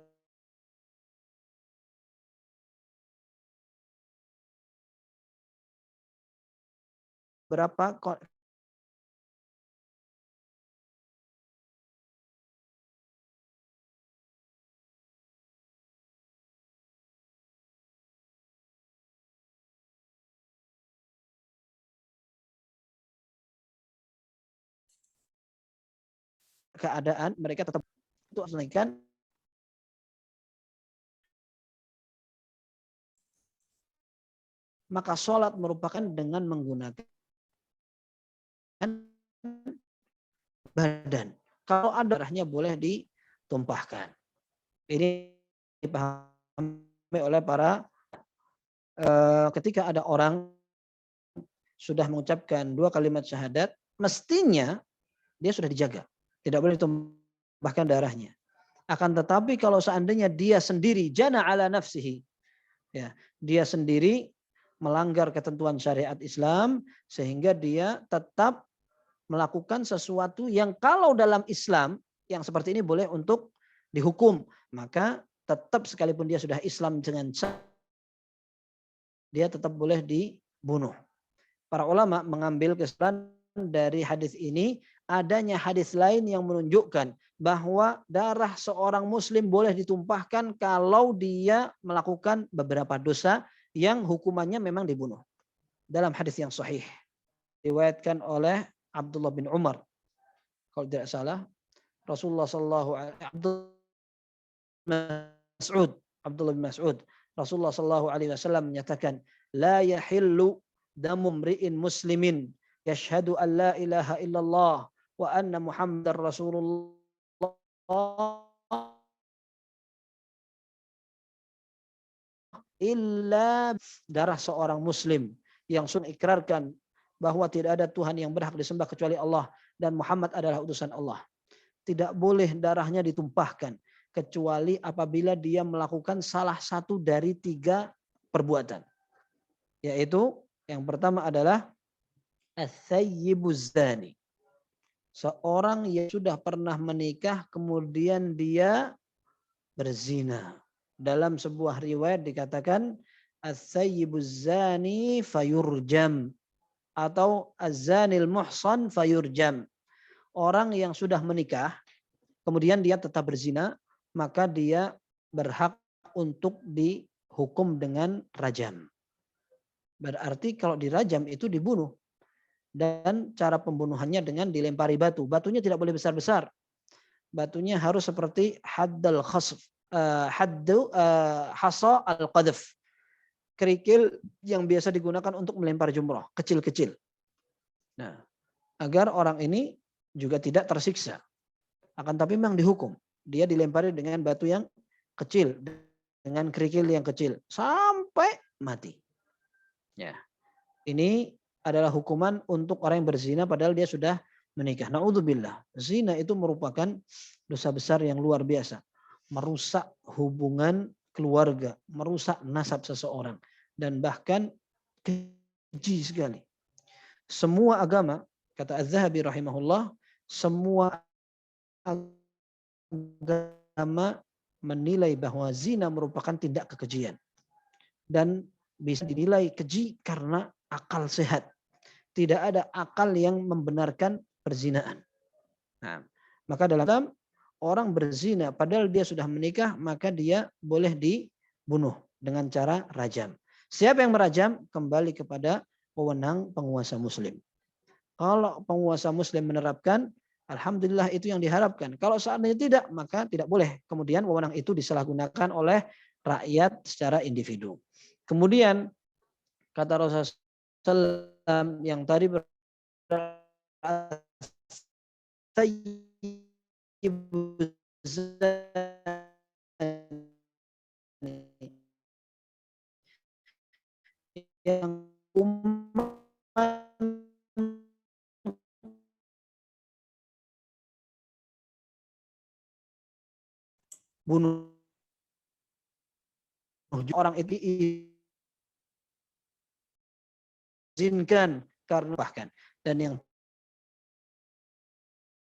keadaan mereka tetap untuk selesaikan, maka sholat merupakan dengan menggunakan badan. Kalau ada darahnya boleh ditumpahkan. Ini dipahami oleh para ketika ada orang sudah mengucapkan 2 kalimat syahadat, mestinya dia sudah dijaga. Tidak boleh ditumpahkan darahnya. Akan tetapi kalau seandainya dia sendiri jana ala nafsihi, ya, dia sendiri melanggar ketentuan syariat Islam sehingga dia tetap melakukan sesuatu yang kalau dalam Islam yang seperti ini boleh untuk dihukum, maka tetap sekalipun dia sudah Islam dengan sah, dia tetap boleh dibunuh. Para ulama mengambil kesimpulan dari hadis ini, adanya hadis lain yang menunjukkan bahwa darah seorang muslim boleh ditumpahkan kalau dia melakukan beberapa dosa yang hukumannya memang dibunuh. Dalam hadis yang sahih diriwayatkan oleh Abdullah bin Umar, kalau tidak salah, Rasulullah sallallahu Abdullah bin Mas'ud, Rasulullah sallallahu alaihi wasallam menyatakan, la yahillu damu mri'in muslimin yashhadu an la ilaha illallah wa anna Muhammadar Rasulullah illa darah seorang muslim yang sudah ikrarkan bahwa tidak ada Tuhan yang berhak disembah kecuali Allah dan Muhammad adalah utusan Allah. Tidak boleh darahnya ditumpahkan kecuali apabila dia melakukan salah satu dari 3 perbuatan. Yaitu yang pertama adalah as-sayyibuz zani. Seorang yang sudah pernah menikah kemudian dia berzina. Dalam sebuah riwayat dikatakan as-sayyibuz zani fayurjam atau az-zanil muhsan fayurjam. Orang yang sudah menikah kemudian dia tetap berzina, maka dia berhak untuk dihukum dengan rajam. Berarti kalau dirajam itu dibunuh. Dan cara pembunuhannya dengan dilempari batu. Batunya tidak boleh besar-besar. Batunya harus seperti haddal khasf, hasa al-qadhf. Kerikil yang biasa digunakan untuk melempar jumroh, kecil-kecil. Nah, agar orang ini juga tidak tersiksa. Akan tapi memang dihukum. Dia dilempari dengan batu yang kecil, dengan kerikil yang kecil sampai mati. Ya. Ini adalah hukuman untuk orang yang berzina padahal dia sudah menikah. Na'udzubillah. Zina itu merupakan dosa besar yang luar biasa. Merusak hubungan keluarga, merusak nasab seseorang. Dan bahkan keji sekali. Semua agama, kata Az-Zahabi rahimahullah, semua agama menilai bahwa zina merupakan tindak kekejian. Dan bisa dinilai keji karena akal sehat. Tidak ada akal yang membenarkan perzinaan. Nah, maka dalam orang berzina padahal dia sudah menikah, maka dia boleh dibunuh dengan cara rajam. Siapa yang merajam? Kembali kepada wewenang penguasa muslim. Kalau penguasa muslim menerapkan, alhamdulillah itu yang diharapkan. Kalau seandainya tidak, maka tidak boleh. Kemudian wewenang itu disalahgunakan oleh rakyat secara individu. Kemudian kata Rasulullah yang tadi yang bunuh orang itu izinkan karena bahkan. Dan yang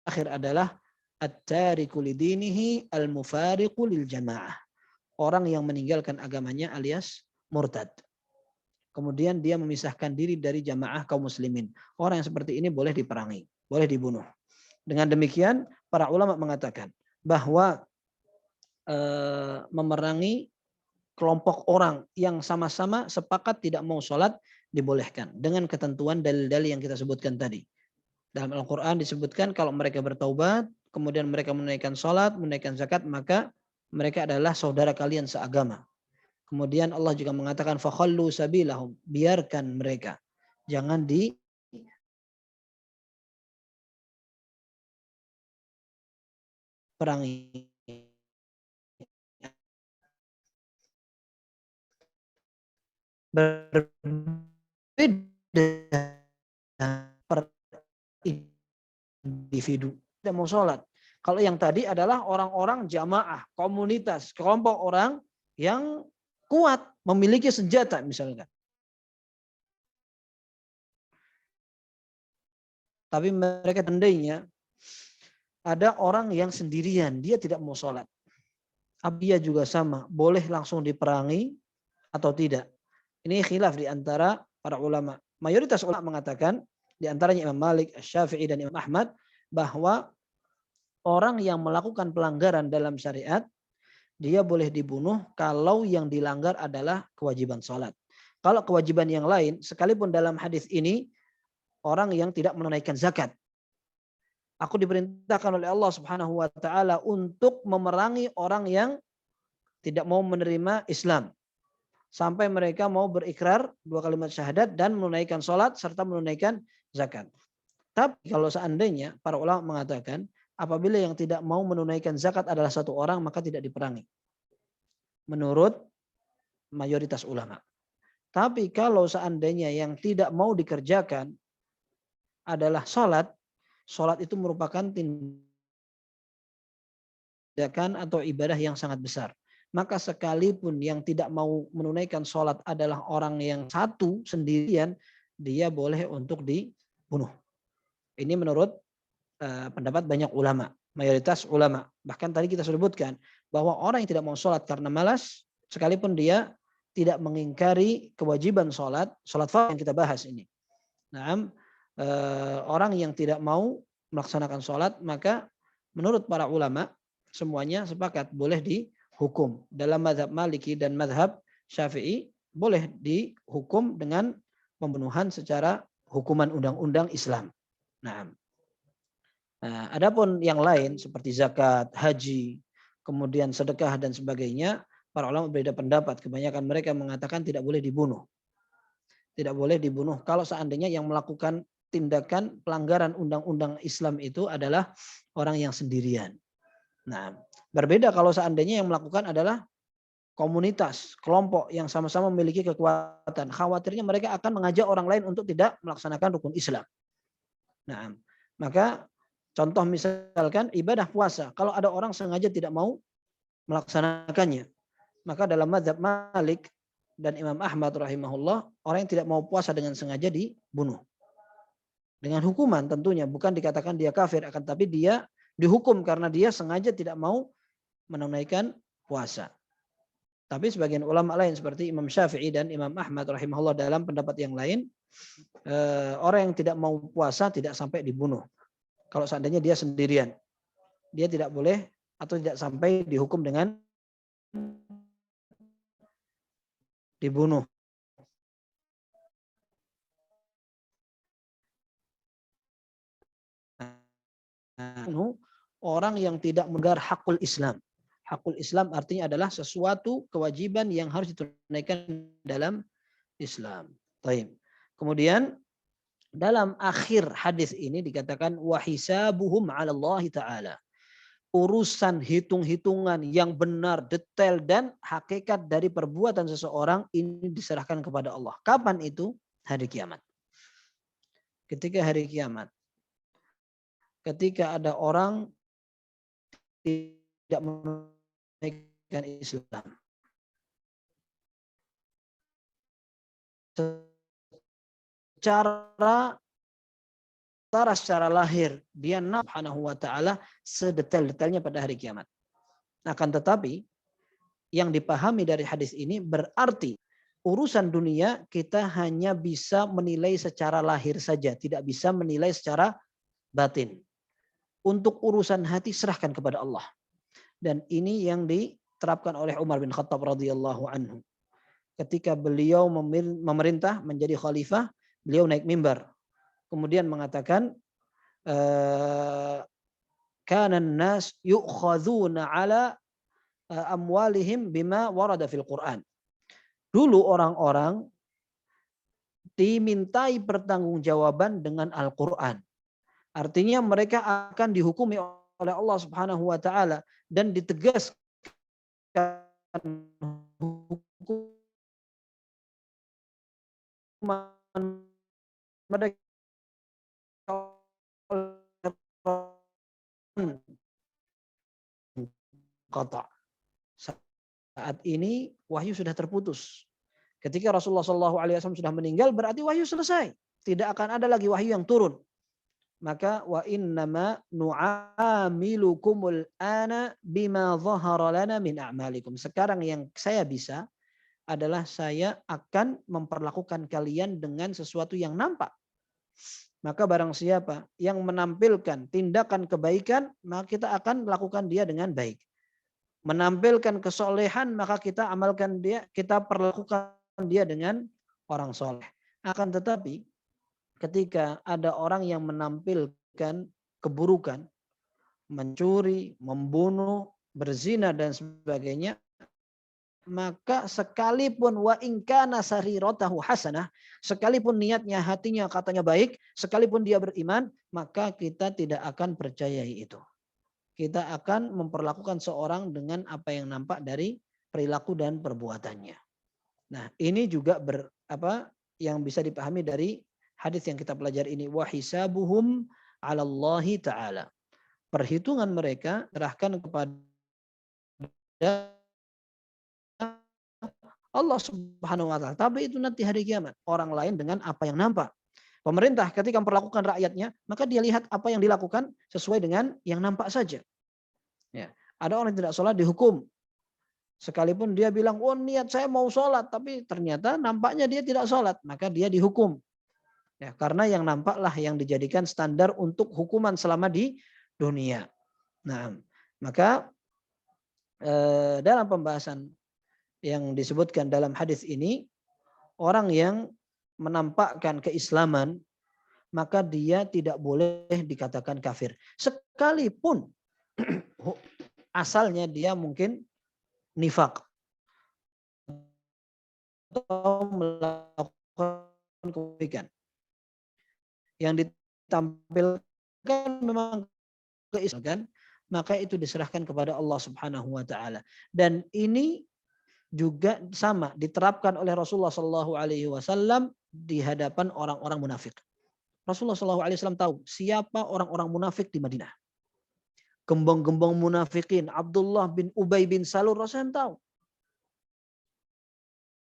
akhir adalah at-tariku lidinihi al-mufariqu lil jamaah. Orang yang meninggalkan agamanya alias murtad. Kemudian dia memisahkan diri dari jamaah kaum muslimin. Orang yang seperti ini boleh diperangi, boleh dibunuh. Dengan demikian para ulama mengatakan bahwa memerangi kelompok orang yang sama-sama sepakat tidak mau sholat dibolehkan dengan ketentuan dalil-dalil yang kita sebutkan tadi. Dalam Al-Quran disebutkan kalau mereka bertaubat, kemudian mereka menunaikan sholat, menunaikan zakat, maka mereka adalah saudara kalian seagama. Kemudian Allah juga mengatakan fakhallu sabilahum, biarkan mereka, jangan diperangi. Berbeda per individu tidak mau sholat. Kalau yang tadi adalah orang-orang jamaah, komunitas, kelompok orang yang kuat, memiliki senjata misalnya. Tapi mereka tandainya ada orang yang sendirian, dia tidak mau sholat. Dia juga sama, boleh langsung diperangi atau tidak. Ini khilaf di antara para ulama. Mayoritas ulama mengatakan, di antaranya Imam Malik, Syafi'i dan Imam Ahmad, bahwa orang yang melakukan pelanggaran dalam syariat, dia boleh dibunuh kalau yang dilanggar adalah kewajiban sholat. Kalau kewajiban yang lain, sekalipun dalam hadis ini, orang yang tidak menunaikan zakat. Aku diperintahkan oleh Allah Subhanahu wa Ta'ala untuk memerangi orang yang tidak mau menerima Islam. Sampai mereka mau berikrar 2 kalimat syahadat dan menunaikan sholat serta menunaikan zakat. Tapi kalau seandainya para ulama mengatakan apabila yang tidak mau menunaikan zakat adalah satu orang maka tidak diperangi. Menurut mayoritas ulama. Tapi kalau seandainya yang tidak mau dikerjakan adalah sholat, sholat itu merupakan tindakan atau ibadah yang sangat besar. Maka sekalipun yang tidak mau menunaikan sholat adalah orang yang satu sendirian, dia boleh untuk dibunuh. Ini menurut pendapat banyak ulama, mayoritas ulama. Bahkan tadi kita sebutkan bahwa orang yang tidak mau sholat karena malas, sekalipun dia tidak mengingkari kewajiban sholat fardu yang kita bahas ini. Nah, orang yang tidak mau melaksanakan sholat, maka menurut para ulama semuanya sepakat boleh dihukum. Dalam mazhab Maliki dan mazhab Syafi'i boleh dihukum dengan pembunuhan secara hukuman undang-undang Islam. Nah, adapun yang lain seperti zakat, haji, kemudian sedekah dan sebagainya, para ulama berbeda pendapat. Kebanyakan mereka mengatakan tidak boleh dibunuh. Tidak boleh dibunuh kalau seandainya yang melakukan tindakan pelanggaran undang-undang Islam itu adalah orang yang sendirian. Nah, berbeda kalau seandainya yang melakukan adalah komunitas, kelompok yang sama-sama memiliki kekuatan. Khawatirnya mereka akan mengajak orang lain untuk tidak melaksanakan rukun Islam. Nah, maka contoh misalkan ibadah puasa. Kalau ada orang sengaja tidak mau melaksanakannya, maka dalam mazhab Malik dan Imam Ahmad rahimahullah, orang yang tidak mau puasa dengan sengaja dibunuh. Dengan hukuman tentunya, bukan dikatakan dia kafir, akan tapi dia dihukum karena dia sengaja tidak mau menunaikan puasa. Tapi sebagian ulama lain seperti Imam Syafi'i dan Imam Ahmad rahimahullah dalam pendapat yang lain, orang yang tidak mau puasa tidak sampai dibunuh. Kalau seandainya dia sendirian, dia tidak boleh atau tidak sampai dihukum dengan dibunuh. Orang yang tidak melanggar hakul Islam. Hakul Islam artinya adalah sesuatu kewajiban yang harus ditunaikan dalam Islam. Baik. Kemudian dalam akhir hadis ini dikatakan wa hisabuhum 'ala Allah taala. Urusan hitung-hitungan yang benar, detail dan hakikat dari perbuatan seseorang ini diserahkan kepada Allah. Kapan itu? Hari kiamat. Ketika hari kiamat. Ketika ada orang tidak menunaikan Islam. secara lahir dia Subhanahu wa taala sedetail-detailnya pada hari kiamat. Akan tetapi yang dipahami dari hadis ini berarti urusan dunia kita hanya bisa menilai secara lahir saja, tidak bisa menilai secara batin. Untuk urusan hati serahkan kepada Allah. Dan ini yang diterapkan oleh Umar bin Khattab radhiyallahu anhu. Ketika beliau memerintah menjadi khalifah, beliau naik mimbar. Kemudian mengatakan, kana an-nas yu'khadzuna ala amwalihim bima warada fil Qur'an. Dulu orang-orang dimintai pertanggungjawaban dengan Al-Qur'an. Artinya mereka akan dihukumi oleh Allah Subhanahu wa taala dan ditegaskan hukuman mereka kata. Saat ini wahyu sudah terputus. Ketika Rasulullah SAW sudah meninggal berarti wahyu selesai. Tidak akan ada lagi wahyu yang turun. Maka wa innama nu'amilukumul ana bima dhahara lana min a'malikum. Sekarang yang saya bisa adalah saya akan memperlakukan kalian dengan sesuatu yang nampak. Maka barang siapa yang menampilkan tindakan kebaikan, maka kita akan melakukan dia dengan baik. Menampilkan kesolehan, maka kita amalkan dia, kita perlakukan dia dengan orang soleh. Akan tetapi ketika ada orang yang menampilkan keburukan, mencuri, membunuh, berzina dan sebagainya, maka sekalipun wa in kana sariratahu hasanah, sekalipun niatnya hatinya katanya baik, sekalipun dia beriman, maka kita tidak akan percayai itu. Kita akan memperlakukan seorang dengan apa yang nampak dari perilaku dan perbuatannya. Nah, ini juga yang bisa dipahami dari hadis yang kita pelajari ini, wa hisabuhum 'ala Allah taala. Perhitungan mereka serahkan kepada Allah Subhanahu wa taala. Tapi itu nanti hari kiamat, orang lain dengan apa yang nampak. Pemerintah ketika memperlakukan rakyatnya, maka dia lihat apa yang dilakukan sesuai dengan yang nampak saja. Ya. Ada orang yang tidak sholat dihukum. Sekalipun dia bilang, oh niat saya mau sholat, tapi ternyata nampaknya dia tidak sholat, maka dia dihukum. Ya, karena yang nampaklah yang dijadikan standar untuk hukuman selama di dunia. Nah, maka dalam pembahasan yang disebutkan dalam hadis ini, orang yang menampakkan keislaman, maka dia tidak boleh dikatakan kafir. Sekalipun asalnya dia mungkin nifak atau melakukan kebaikan. Yang ditampilkan memang keislaman, maka itu diserahkan kepada Allah Subhanahu wa taala. Dan ini juga sama diterapkan oleh Rasulullah SAW di hadapan orang-orang munafik. Rasulullah SAW tahu siapa orang-orang munafik di Madinah. Gembong-gembong munafikin, Abdullah bin Ubay bin Salul, Rasulullah tahu.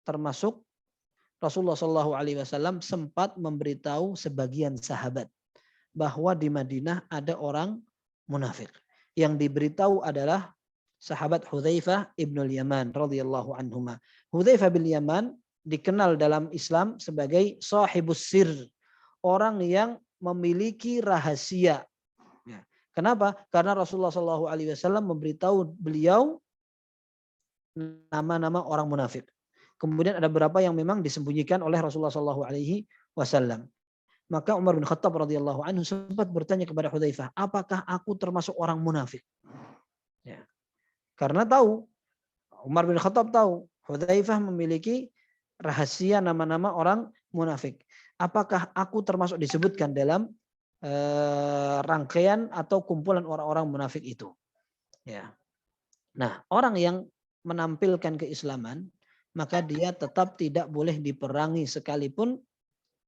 Termasuk Rasulullah SAW sempat memberitahu sebagian sahabat bahwa di Madinah ada orang munafik. Yang diberitahu adalah sahabat Hudzaifah ibnul Yaman radhiyallahu anhuma. Hudzaifah bin Yaman dikenal dalam Islam sebagai sahibus sir, orang yang memiliki rahasia. Ya. Kenapa? Karena Rasulullah SAW memberitahu beliau nama-nama orang munafik. Kemudian ada beberapa yang memang disembunyikan oleh Rasulullah SAW. Maka Umar bin Khattab radhiyallahu anhu sempat bertanya kepada Hudzaifah, apakah aku termasuk orang munafik? Ya. Karena tahu, Umar bin Khattab tahu, Hudzaifah memiliki rahasia nama-nama orang munafik. Apakah aku termasuk disebutkan dalam rangkaian atau kumpulan orang-orang munafik itu? Ya. Nah, orang yang menampilkan keislaman, maka dia tetap tidak boleh diperangi sekalipun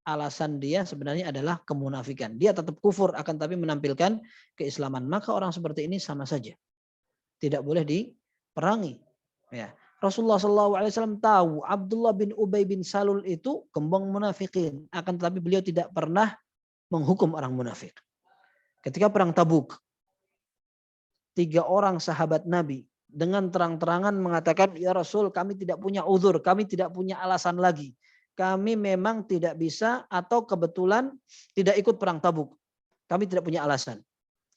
alasan dia sebenarnya adalah kemunafikan. Dia tetap kufur akan tapi menampilkan keislaman. Maka orang seperti ini sama saja. Tidak boleh diperangi. Ya. Rasulullah SAW tahu Abdullah bin Ubay bin Salul itu gembong munafikin. Akan tetapi beliau tidak pernah menghukum orang munafik. Ketika perang Tabuk, 3 orang sahabat Nabi dengan terang-terangan mengatakan, ya Rasul, kami tidak punya uzur, kami tidak punya alasan lagi. Kami memang tidak bisa atau kebetulan tidak ikut perang Tabuk. Kami tidak punya alasan.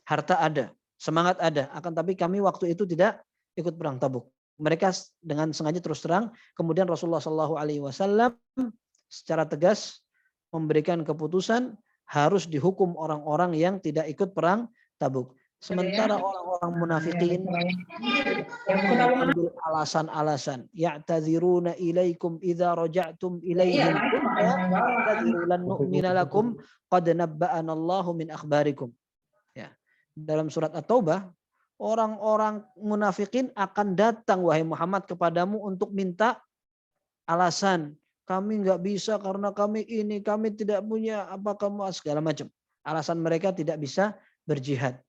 Harta ada, semangat ada, akan tapi kami waktu itu tidak ikut perang Tabuk. Mereka dengan sengaja terus terang, kemudian Rasulullah SAW secara tegas memberikan keputusan harus dihukum orang-orang yang tidak ikut perang Tabuk. Sementara orang-orang munafikin ambil alasan-alasan. Ya'tadziruna ilaikum idza raja'tum ilaihim. Ya'tadziru lan nu'mina lakum qad nabba'ana Allahu min akhbarikum. Ya. Dalam surat At-Taubah, orang-orang munafikin akan datang wahai Muhammad kepadamu untuk minta alasan. Kami nggak bisa karena kami ini, kami tidak punya apa kamu segala macam. Alasan mereka tidak bisa berjihad.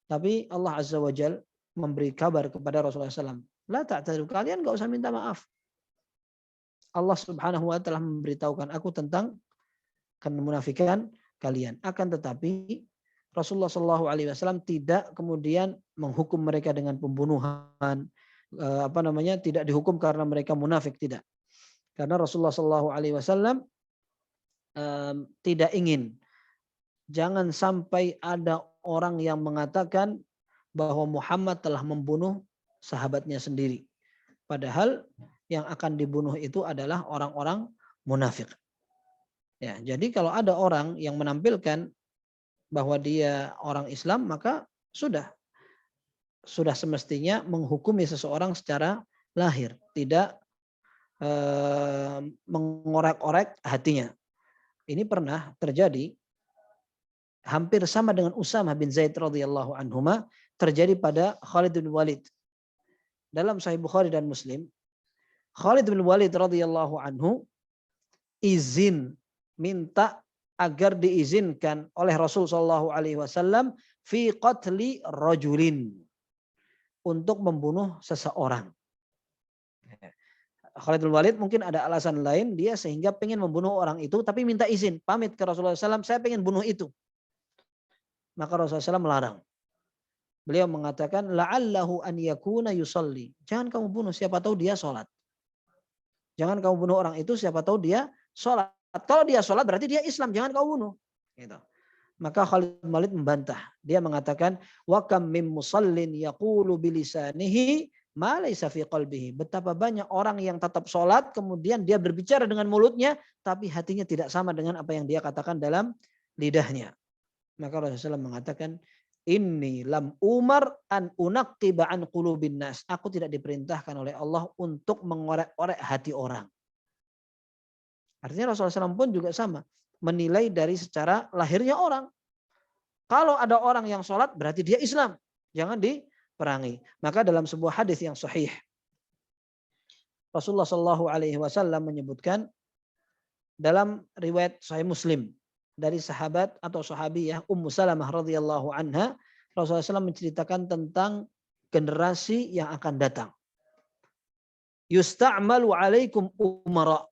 Tapi Allah Azza wa Jal memberi kabar kepada Rasulullah SAW. La ta'tadiru, kalian nggak usah minta maaf. Allah Subhanahu wa Ta'ala memberitahukan aku tentang kemunafikan kalian. Akan tetapi Rasulullah SAW tidak kemudian menghukum mereka dengan pembunuhan, tidak dihukum karena mereka munafik, tidak. Karena Rasulullah SAW tidak ingin, jangan sampai ada orang yang mengatakan bahwa Muhammad telah membunuh sahabatnya sendiri. Padahal yang akan dibunuh itu adalah orang-orang munafik. Ya, jadi kalau ada orang yang menampilkan bahwa dia orang Islam, maka sudah semestinya menghukumi seseorang secara lahir, tidak mengorek-orek hatinya. Ini pernah terjadi hampir sama dengan Usamah bin Zaid radhiyallahu anhuma, terjadi pada Khalid bin Walid. Dalam Sahih Bukhari dan Muslim, Khalid bin Walid radhiyallahu anhu minta agar diizinkan oleh Rasul sallallahu alaihi wasallam fi qatli rajulin, untuk membunuh seseorang. Khalid bin Walid mungkin ada alasan lain dia sehingga pengen membunuh orang itu, tapi minta izin, pamit ke Rasulullah SAW, saya pengen bunuh itu. Maka Rasulullah SAW melarang. Beliau mengatakan, la'allahu an yakuna yusalli. Jangan kamu bunuh, siapa tahu dia sholat. Jangan kamu bunuh orang itu, siapa tahu dia sholat. Kalau dia sholat berarti dia Islam, jangan kamu bunuh. Gitu. Maka Khalid bin Walid membantah. Dia mengatakan, wa kam mim musallin yaqulu bilisanihi ma laysa fi qalbihi. Betapa banyak orang yang tetap sholat, kemudian dia berbicara dengan mulutnya, tapi hatinya tidak sama dengan apa yang dia katakan dalam lidahnya. Maka Rasulullah SAW mengatakan, inni lam umar an unaqqiba an qulubin nas. Aku tidak diperintahkan oleh Allah untuk mengorek-orek hati orang. Artinya Rasulullah SAW pun juga sama, menilai dari secara lahirnya orang. Kalau ada orang yang sholat berarti dia Islam, jangan diperangi. Maka dalam sebuah hadis yang sahih, Rasulullah SAW menyebutkan dalam riwayat Sahih Muslim dari sahabat atau sahabiyah Ummu Salamah radhiyallahu anha, Rasulullah SAW menceritakan tentang generasi yang akan datang. Yusta'malu alaikum umara.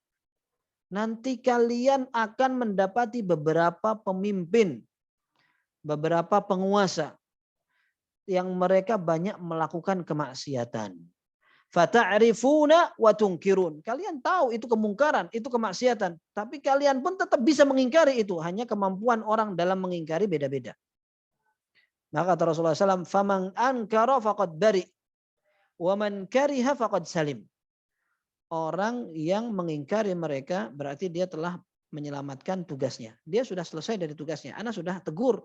Nanti kalian akan mendapati beberapa pemimpin, beberapa penguasa yang mereka banyak melakukan kemaksiatan. Fata'rifuna wa tunkirun. Kalian tahu itu kemungkaran, itu kemaksiatan. Tapi kalian pun tetap bisa mengingkari itu. Hanya kemampuan orang dalam mengingkari beda-beda. Maka kata Rasulullah SAW, faman ankara faqad bari, wa man kariha faqad salim. Orang yang mengingkari mereka berarti dia telah menyelamatkan tugasnya. Dia sudah selesai dari tugasnya. Ana sudah tegur.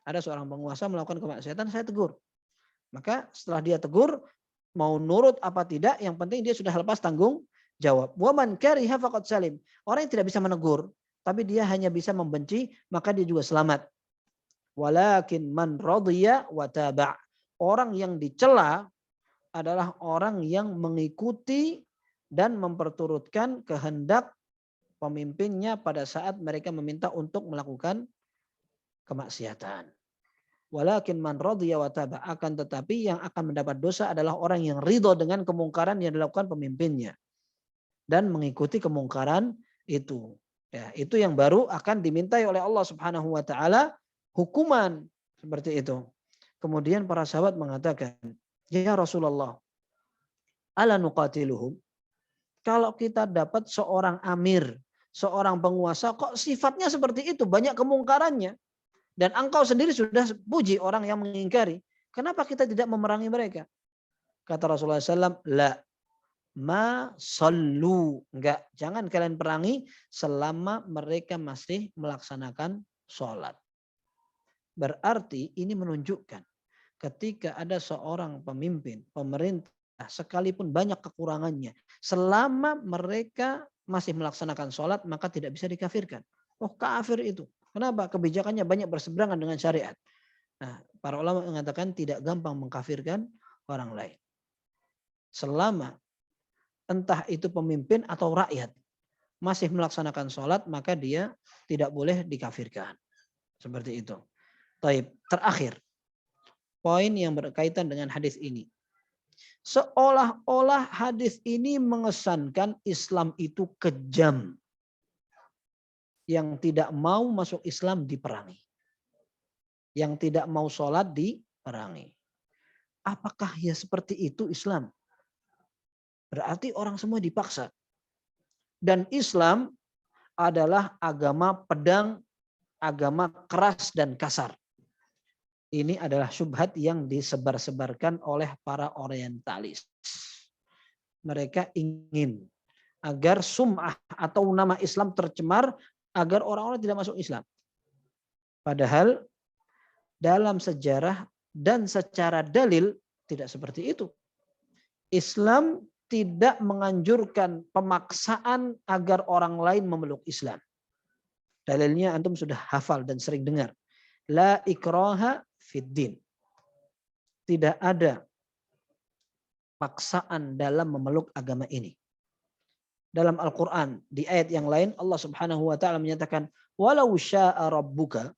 Ada seorang penguasa melakukan kemaksiatan, saya tegur. Maka setelah dia tegur, mau nurut apa tidak, yang penting dia sudah lepas tanggung jawab. Wa man kariha faqad salim. Orang yang tidak bisa menegur, tapi dia hanya bisa membenci, maka dia juga selamat. Walakin man radhiya wa taba'. Orang yang dicela adalah orang yang mengikuti dan memperturutkan kehendak pemimpinnya pada saat mereka meminta untuk melakukan kemaksiatan. Walakin man radhiya wa taba, akan tetapi yang akan mendapat dosa adalah orang yang ridho dengan kemungkaran yang dilakukan pemimpinnya dan mengikuti kemungkaran itu. Ya, itu yang baru akan dimintai oleh Allah Subhanahu wa taala hukuman seperti itu. Kemudian para sahabat mengatakan, "Ya Rasulullah, ala nuqatiluhum?" Kalau kita dapat seorang amir, seorang penguasa kok sifatnya seperti itu, banyak kemungkarannya. Dan engkau sendiri sudah puji orang yang mengingkari. Kenapa kita tidak memerangi mereka? Kata Rasulullah SAW, la ma sallu. Enggak, jangan kalian perangi selama mereka masih melaksanakan sholat. Berarti ini menunjukkan ketika ada seorang pemimpin, pemerintah, sekalipun banyak kekurangannya, selama mereka masih melaksanakan sholat, maka tidak bisa dikafirkan. Oh, kafir itu. Kenapa? Kebijakannya banyak berseberangan dengan syariat. Nah, para ulama mengatakan tidak gampang mengkafirkan orang lain. Selama entah itu pemimpin atau rakyat masih melaksanakan sholat, maka dia tidak boleh dikafirkan. Seperti itu. Taib. Terakhir, poin yang berkaitan dengan hadis ini. Seolah-olah hadis ini mengesankan Islam itu kejam. Yang tidak mau masuk Islam diperangi. Yang tidak mau sholat diperangi. Apakah ya seperti itu Islam? Berarti orang semua dipaksa. Dan Islam adalah agama pedang, agama keras dan kasar. Ini adalah syubhat yang disebar-sebarkan oleh para orientalis. Mereka ingin agar sum'ah atau nama Islam tercemar, agar orang-orang tidak masuk Islam. Padahal dalam sejarah dan secara dalil tidak seperti itu. Islam tidak menganjurkan pemaksaan agar orang lain memeluk Islam. Dalilnya antum sudah hafal dan sering dengar. La ikraha fid din. Tidak ada paksaan dalam memeluk agama ini. Dalam Al-Quran, di ayat yang lain, Allah Subhanahu wa ta'ala menyatakan, walau sya'a rabbuka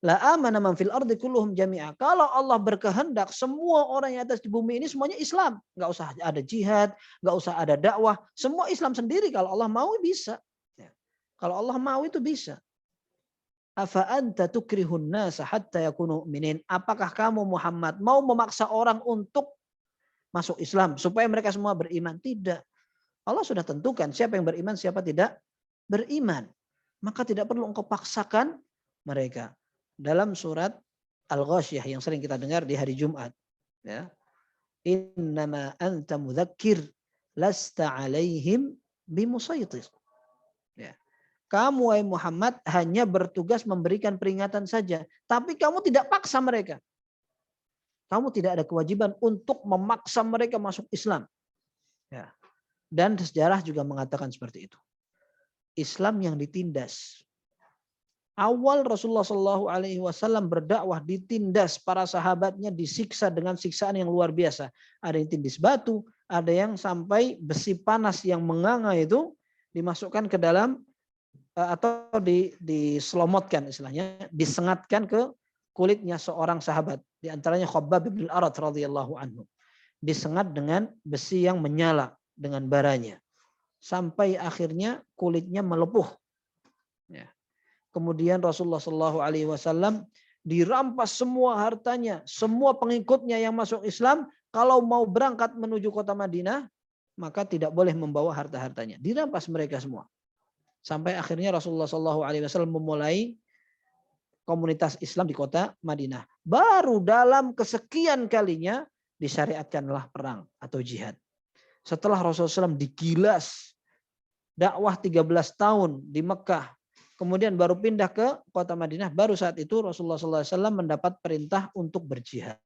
la amana man fil ardi kulluhum jami'a. Kalau Allah berkehendak, semua orang yang atas di bumi ini semuanya Islam. Nggak usah ada jihad, nggak usah ada dakwah. Semua Islam sendiri. Kalau Allah mau bisa. Kalau Allah mau itu bisa. Afa anta tukrihun nasa hatta yakunu mu'minin. Apakah kamu Muhammad mau memaksa orang untuk masuk Islam supaya mereka semua beriman? Tidak. Allah sudah tentukan siapa yang beriman, siapa tidak beriman. Maka tidak perlu engkau paksakan mereka. Dalam surat Al-Ghasyiyah yang sering kita dengar di hari Jumat. Ya. Innama anta mudzakkir lasta alaihim bimusaytir. Ya. Kamu wahai Muhammad hanya bertugas memberikan peringatan saja. Tapi kamu tidak paksa mereka. Kamu tidak ada kewajiban untuk memaksa mereka masuk Islam. Ya. Dan sejarah juga mengatakan seperti itu. Islam yang ditindas. Awal Rasulullah SAW berdakwah ditindas, para sahabatnya disiksa dengan siksaan yang luar biasa. Ada yang tindis batu, ada yang sampai besi panas yang menganga itu dimasukkan ke dalam atau diselomotkan istilahnya, disengatkan ke kulitnya seorang sahabat. Di antaranya Khabbab bin Al-Arat radhiyallahu anhu. Disengat dengan besi yang menyala dengan baranya. Sampai akhirnya kulitnya melepuh. Ya. Kemudian Rasulullah SAW dirampas semua hartanya, semua pengikutnya yang masuk Islam, kalau mau berangkat menuju kota Madinah, maka tidak boleh membawa harta-hartanya. Dirampas mereka semua. Sampai akhirnya Rasulullah SAW memulai komunitas Islam di kota Madinah. Baru dalam kesekian kalinya disyariatkanlah perang atau jihad. Setelah Rasulullah SAW digilas dakwah 13 tahun di Mekah, kemudian baru pindah ke kota Madinah, baru saat itu Rasulullah SAW mendapat perintah untuk berjihad.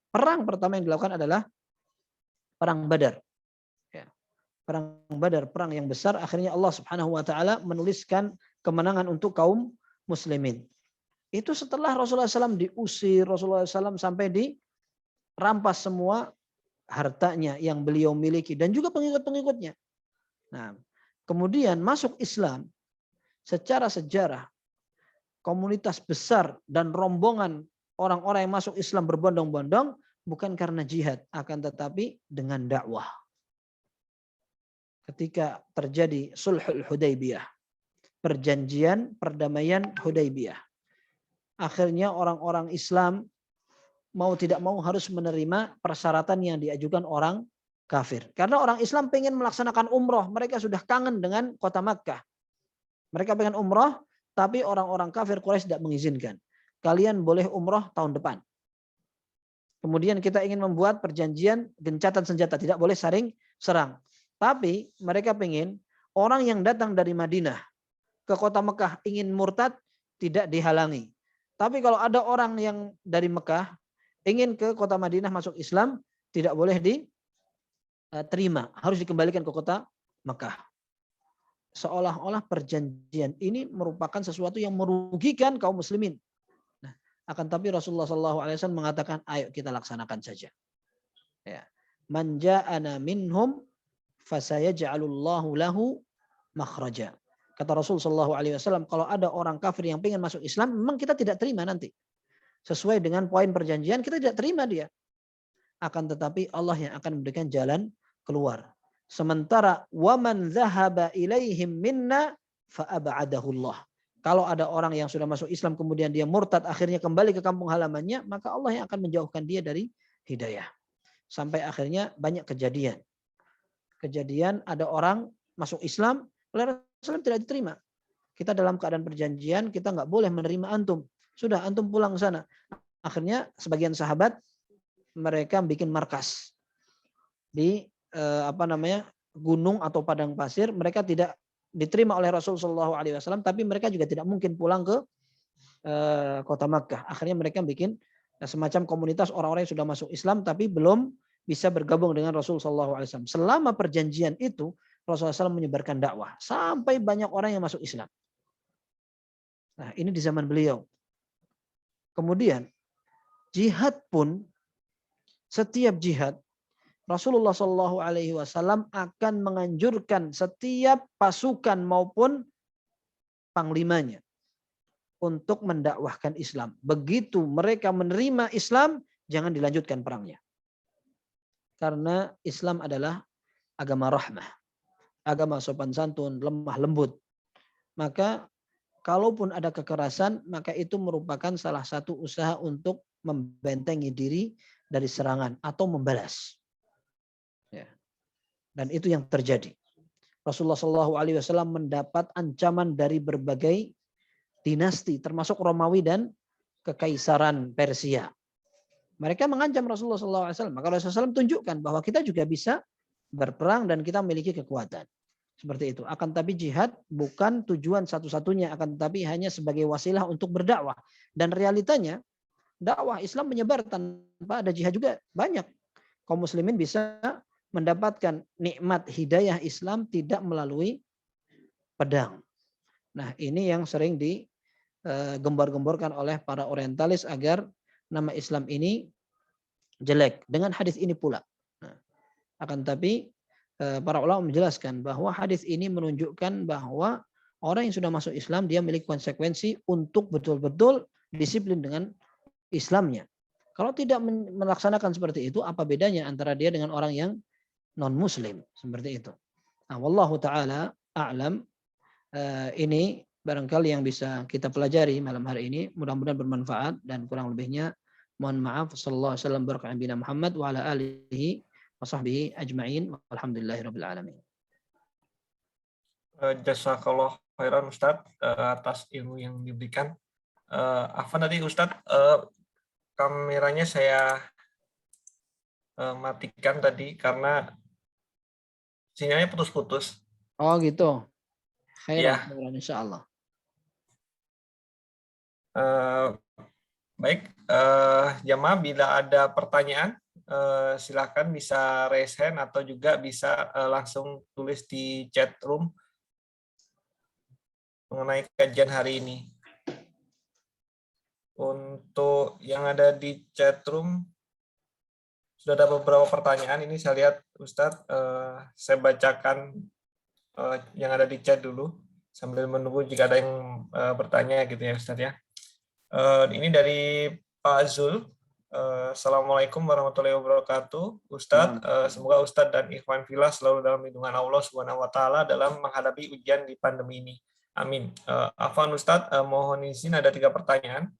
Perang pertama yang dilakukan adalah perang Badar. Ya. Perang Badar, perang yang besar. Akhirnya Allah Subhanahu Wa Taala menuliskan kemenangan untuk kaum muslimin. Itu setelah Rasulullah SAW diusir, Rasulullah SAW sampai dirampas semua hartanya yang beliau miliki dan juga pengikut-pengikutnya. Nah, kemudian masuk Islam secara sejarah komunitas besar dan rombongan orang-orang yang masuk Islam berbondong-bondong bukan karena jihad, akan tetapi dengan dakwah. Ketika terjadi Sulhul Hudaybiyah, perjanjian perdamaian Hudaybiyah, akhirnya orang-orang Islam mau tidak mau harus menerima persyaratan yang diajukan orang kafir. Karena orang Islam pengen melaksanakan umroh, mereka sudah kangen dengan kota Makkah. Mereka pengen umroh, tapi orang-orang kafir Quraisy tidak mengizinkan. Kalian boleh umroh tahun depan. Kemudian kita ingin membuat perjanjian gencatan senjata, tidak boleh saling serang. Tapi mereka pengen orang yang datang dari Madinah ke kota Mekah ingin murtad tidak dihalangi. Tapi kalau ada orang yang dari Mekah ingin ke kota Madinah masuk Islam, tidak boleh diterima, harus dikembalikan ke kota Mekah. Seolah-olah perjanjian ini merupakan sesuatu yang merugikan kaum muslimin. Nah, akan tapi Rasulullah SAW mengatakan, ayo kita laksanakan saja. Ya. Man ja'ana minhum fasayaj'alullahu lahu makhraja. Kata Rasul SAW, kalau ada orang kafir yang ingin masuk Islam, memang kita tidak terima nanti. Sesuai dengan poin perjanjian, kita tidak terima dia. Akan tetapi Allah yang akan memberikan jalan keluar. Sementara waman dzahaba ilaihim minna fa'ab'adahullah. Kalau ada orang yang sudah masuk Islam kemudian dia murtad akhirnya kembali ke kampung halamannya, maka Allah yang akan menjauhkan dia dari hidayah. Sampai akhirnya banyak kejadian. Kejadian ada orang masuk Islam, oleh Rasulullah tidak diterima. Kita dalam keadaan perjanjian, kita nggak boleh menerima antum. Sudah antum pulang sana. Akhirnya sebagian sahabat mereka bikin markas di gunung atau padang pasir. Mereka tidak diterima oleh Rasulullah SAW, tapi mereka juga tidak mungkin pulang ke kota Makkah. Akhirnya mereka bikin semacam komunitas orang-orang yang sudah masuk Islam tapi belum bisa bergabung dengan Rasulullah SAW. Selama perjanjian itu Rasulullah SAW menyebarkan dakwah sampai banyak orang yang masuk Islam. Nah, ini di zaman beliau. Kemudian jihad pun, setiap jihad Rasulullah SAW akan menganjurkan setiap pasukan maupun panglimanya untuk mendakwahkan Islam. Begitu mereka menerima Islam, jangan dilanjutkan perangnya. Karena Islam adalah agama rahmah, agama sopan santun, lemah lembut. Maka kalaupun ada kekerasan, maka itu merupakan salah satu usaha untuk membentengi diri dari serangan atau membalas. Ya. Dan itu yang terjadi. Rasulullah SAW mendapat ancaman dari berbagai dinasti, termasuk Romawi dan kekaisaran Persia. Mereka mengancam Rasulullah SAW. Maka Rasulullah SAW tunjukkan bahwa kita juga bisa berperang dan kita memiliki kekuatan. Seperti itu. Akan tapi jihad bukan tujuan satu-satunya, akan tapi hanya sebagai wasilah untuk berdakwah. Dan realitanya dakwah Islam menyebar tanpa ada jihad juga banyak. Kaum muslimin bisa mendapatkan nikmat hidayah Islam tidak melalui pedang. Nah, ini yang sering digembar-gemborkan oleh para orientalis agar nama Islam ini jelek. Dengan hadis ini pula. Nah, akan tapi para ulama menjelaskan bahwa hadis ini menunjukkan bahwa orang yang sudah masuk Islam dia memiliki konsekuensi untuk betul-betul disiplin dengan Islamnya. Kalau tidak melaksanakan seperti itu, apa bedanya antara dia dengan orang yang non-muslim seperti itu. Nah, wallahu taala a'lam. Ini barangkali yang bisa kita pelajari malam hari ini. Mudah-mudahan bermanfaat dan kurang lebihnya mohon maaf. Sallallahu alaihi wasallam baraka nabi Muhammad wa ala alihi wa sahbihi ajma'in. Walhamdulillahirabbil alamin. Jazakallah khairan Ustaz atas ilmu yang diberikan. Afwan tadi Ustaz, kameranya saya matikan tadi karena sinyalnya putus-putus. Oh gitu. Ya. Khairan insyaallah. Baik, jamaah bila ada pertanyaan silakan bisa raise hand atau juga bisa langsung tulis di chat room mengenai kajian hari ini. Untuk yang ada di chat room sudah ada beberapa pertanyaan. Ini saya lihat Ustadz, saya bacakan yang ada di chat dulu sambil menunggu jika ada yang bertanya gitu ya Ustadz ya. Ini dari Pak Zul. Assalamualaikum warahmatullahi wabarakatuh. Ustadz, semoga Ustadz dan Ikhwan Fillah selalu dalam lindungan Allah Subhanahu wa taala dalam menghadapi ujian di pandemi ini. Amin. Afwan Ustadz, mohon izin ada 3 pertanyaan.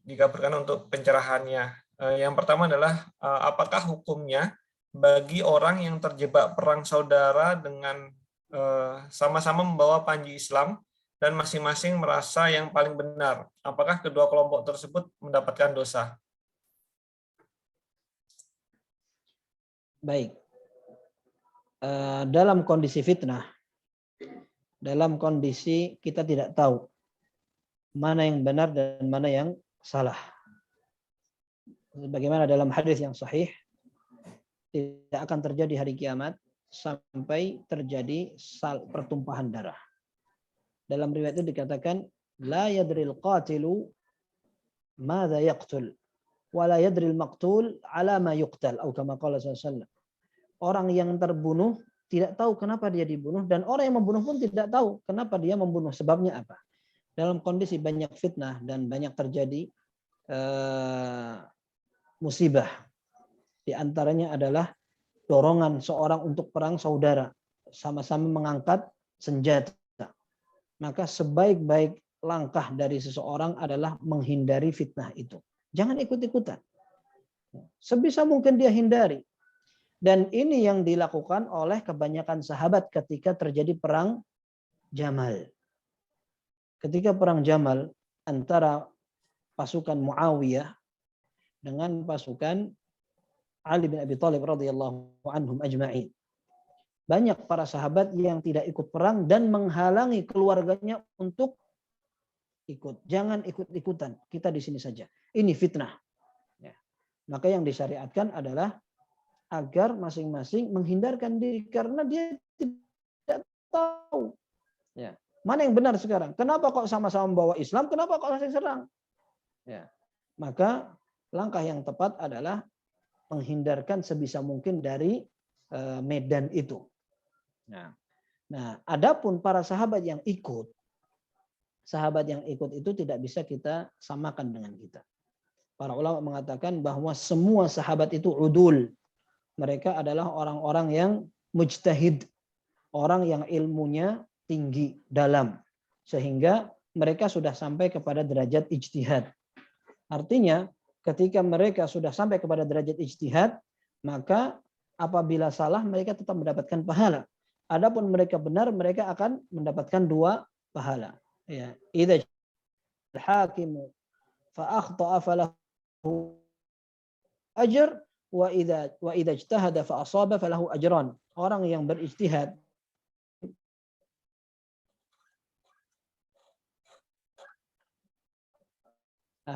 Jika berkenan untuk pencerahannya. Yang pertama adalah apakah hukumnya bagi orang yang terjebak perang saudara dengan sama-sama membawa panji Islam dan masing-masing merasa yang paling benar, apakah kedua kelompok tersebut mendapatkan dosa? Baik. Dalam kondisi fitnah, dalam kondisi kita tidak tahu mana yang benar dan mana yang salah. Bagaimana dalam hadis yang sahih, tidak akan terjadi hari kiamat sampai terjadi pertumpahan darah. Dalam riwayat itu dikatakan, la yadril qatilu madza yaqtul wa la yadril maqtul ala ma yuqtal atau kama qala sallallahu. Orang yang terbunuh tidak tahu kenapa dia dibunuh, dan orang yang membunuh pun tidak tahu kenapa dia membunuh, sebabnya apa. Dalam kondisi banyak fitnah dan banyak terjadi musibah, di antaranya adalah dorongan seorang untuk perang saudara, sama-sama mengangkat senjata. Maka sebaik-baik langkah dari seseorang adalah menghindari fitnah itu. Jangan ikut-ikutan. Sebisa mungkin dia hindari. Dan ini yang dilakukan oleh kebanyakan sahabat ketika terjadi perang Jamal. Ketika perang Jamal antara pasukan Muawiyah dengan pasukan Ali bin Abi Thalib radhiyallahu anhum ajma'in. Banyak para sahabat yang tidak ikut perang dan menghalangi keluarganya untuk ikut. Jangan ikut-ikutan, kita di sini saja. Ini fitnah. Ya. Maka yang disyariatkan adalah agar masing-masing menghindarkan diri karena dia tidak tahu. Ya. Mana yang benar sekarang? Kenapa kok sama-sama membawa Islam? Kenapa kok saling serang? Ya. Maka langkah yang tepat adalah menghindarkan sebisa mungkin dari medan itu. Nah, adapun para sahabat yang ikut itu tidak bisa kita samakan dengan kita. Para ulama mengatakan bahwa semua sahabat itu udul. Mereka adalah orang-orang yang mujtahid, orang yang ilmunya tinggi, dalam, sehingga mereka sudah sampai kepada derajat ijtihad. Artinya, ketika mereka sudah sampai kepada derajat ijtihad, maka apabila salah mereka tetap mendapatkan pahala. Adapun mereka benar, mereka akan mendapatkan 2 pahala. Ya, idza al-hakimu fa akhta'a falahu ajr wa idza ijtahada fa asaba falahu ajran. Orang yang berijtihad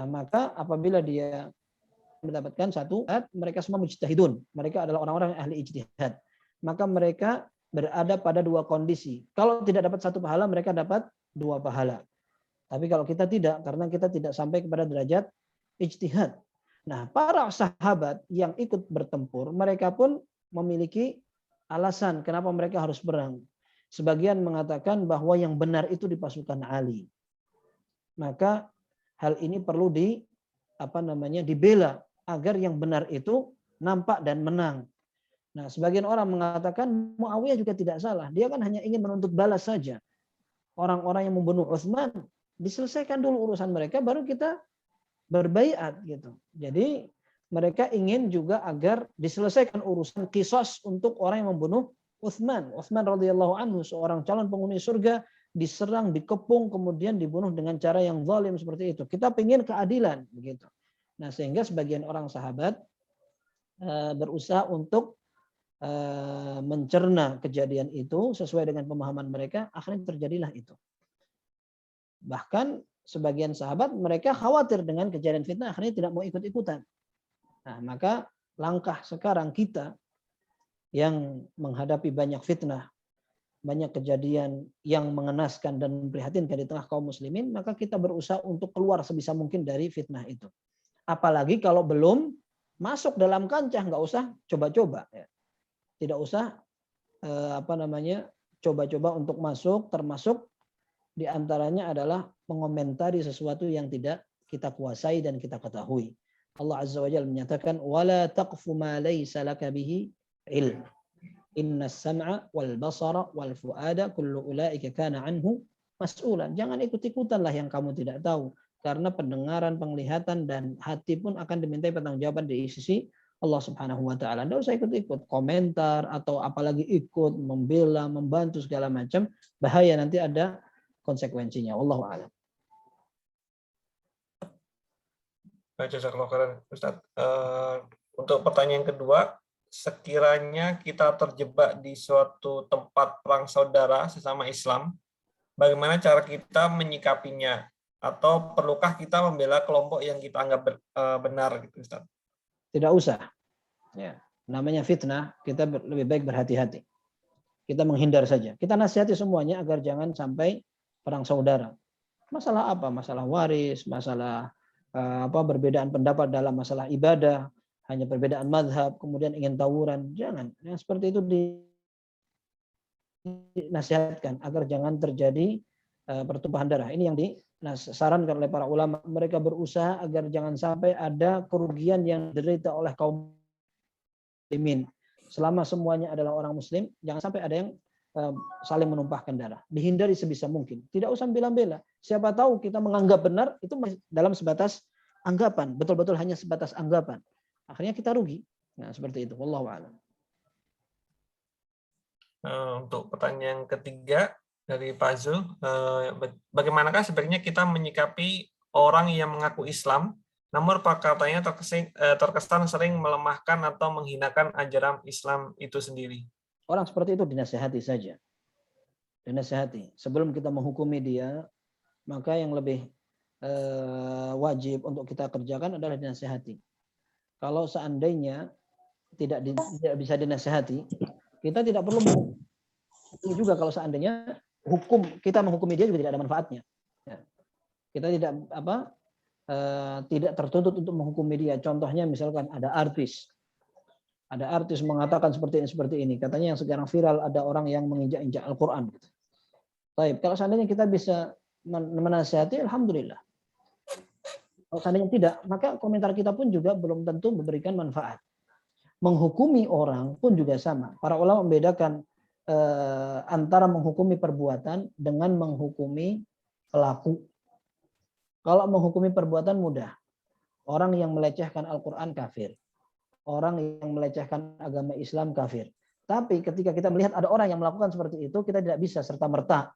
maka apabila dia mendapatkan 1, mereka semua mujtahidun. Mereka adalah orang-orang yang ahli ijtihad. Maka mereka berada pada 2 kondisi. Kalau tidak dapat 1 pahala, mereka dapat 2 pahala. Tapi kalau kita tidak, karena kita tidak sampai kepada derajat ijtihad. Nah, para sahabat yang ikut bertempur, mereka pun memiliki alasan kenapa mereka harus berang. Sebagian mengatakan bahwa yang benar itu di pasukan Ali. Maka hal ini perlu dibela agar yang benar itu nampak dan menang. Nah, sebagian orang mengatakan Muawiyah juga tidak salah. Dia kan hanya ingin menuntut balas saja. Orang-orang yang membunuh Utsman, diselesaikan dulu urusan mereka, baru kita berbaiat gitu. Jadi mereka ingin juga agar diselesaikan urusan qisas untuk orang yang membunuh Utsman. Utsman radhiyallahu anhu, seorang calon penghuni surga, diserang, dikepung, kemudian dibunuh dengan cara yang zalim seperti itu. Kita ingin keadilan begitu. Nah, sehingga sebagian orang sahabat berusaha untuk mencerna kejadian itu sesuai dengan pemahaman mereka, akhirnya terjadilah itu. Bahkan sebagian sahabat mereka khawatir dengan kejadian fitnah, akhirnya tidak mau ikut-ikutan. Nah, maka langkah sekarang kita yang menghadapi banyak fitnah, banyak kejadian yang mengenaskan dan memprihatinkan di tengah kaum muslimin, maka kita berusaha untuk keluar sebisa mungkin dari fitnah itu. Apalagi kalau belum masuk dalam kancah, nggak usah coba-coba. Ya. Tidak usah coba-coba untuk masuk, termasuk diantaranya adalah mengomentari sesuatu yang tidak kita kuasai dan kita ketahui. Allah Azza wa Jalla menyatakan wala taqfu ma laysa laka bihi ilm. Innas sam'a wal basara wal fuada kullu ulaika kana anhu mas'ulan. Jangan ikut-ikutanlah yang kamu tidak tahu, karena pendengaran, penglihatan dan hati pun akan dimintai pertanggungjawaban di sisi Allah Subhanahu wa taala. Enggak usah ikut-ikut komentar atau apalagi ikut membela, membantu segala macam, bahaya, nanti ada konsekuensinya. Wallahu a'lam. Jazakallahu khairan, Ustaz. Untuk pertanyaan kedua, sekiranya kita terjebak di suatu tempat perang saudara sesama Islam, bagaimana cara kita menyikapinya? Atau perlukah kita membela kelompok yang kita anggap benar, gitu, Ustaz? Tidak usah. Ya, namanya fitnah, kita lebih baik berhati-hati. Kita menghindar saja. Kita nasihati semuanya agar jangan sampai perang saudara. Masalah apa? Masalah waris, masalah perbedaan pendapat dalam masalah ibadah, hanya perbedaan mazhab, kemudian ingin tawuran. Jangan. Yang seperti itu dinasihatkan agar jangan terjadi pertumpahan darah. Ini yang disarankan oleh para ulama. Mereka berusaha agar jangan sampai ada kerugian yang diderita oleh kaum muslimin. Selama semuanya adalah orang muslim, jangan sampai ada yang saling menumpahkan darah. Dihindari sebisa mungkin. Tidak usah bela-bela. Siapa tahu kita menganggap benar, itu dalam sebatas anggapan. Betul-betul hanya sebatas anggapan. Akhirnya kita rugi. Nah, seperti itu. Wallahu a'lam. Untuk pertanyaan ketiga dari Pak Zul, bagaimanakah sebenarnya kita menyikapi orang yang mengaku Islam, namun perkataannya terkesan sering melemahkan atau menghinakan ajaran Islam itu sendiri? Orang seperti itu dinasihati saja. Dinasihati. Sebelum kita menghukumi dia, maka yang lebih wajib untuk kita kerjakan adalah dinasihati. Kalau seandainya tidak bisa dinasihati, kita tidak perlu menghukumi juga. Kalau seandainya kita menghukumi dia juga tidak ada manfaatnya. Ya. Kita tidak tertuntut untuk menghukumi dia. Contohnya misalkan ada artis mengatakan seperti ini. Katanya yang sekarang viral, ada orang yang menginjak-injak Al-Quran. Baik, kalau seandainya kita bisa menasihati, alhamdulillah. Kalau seandainya tidak, maka komentar kita pun juga belum tentu memberikan manfaat. Menghukumi orang pun juga sama. Para ulama membedakan antara menghukumi perbuatan dengan menghukumi pelaku. Kalau menghukumi perbuatan mudah. Orang yang melecehkan Al-Quran kafir. Orang yang melecehkan agama Islam kafir. Tapi ketika kita melihat ada orang yang melakukan seperti itu, kita tidak bisa serta-merta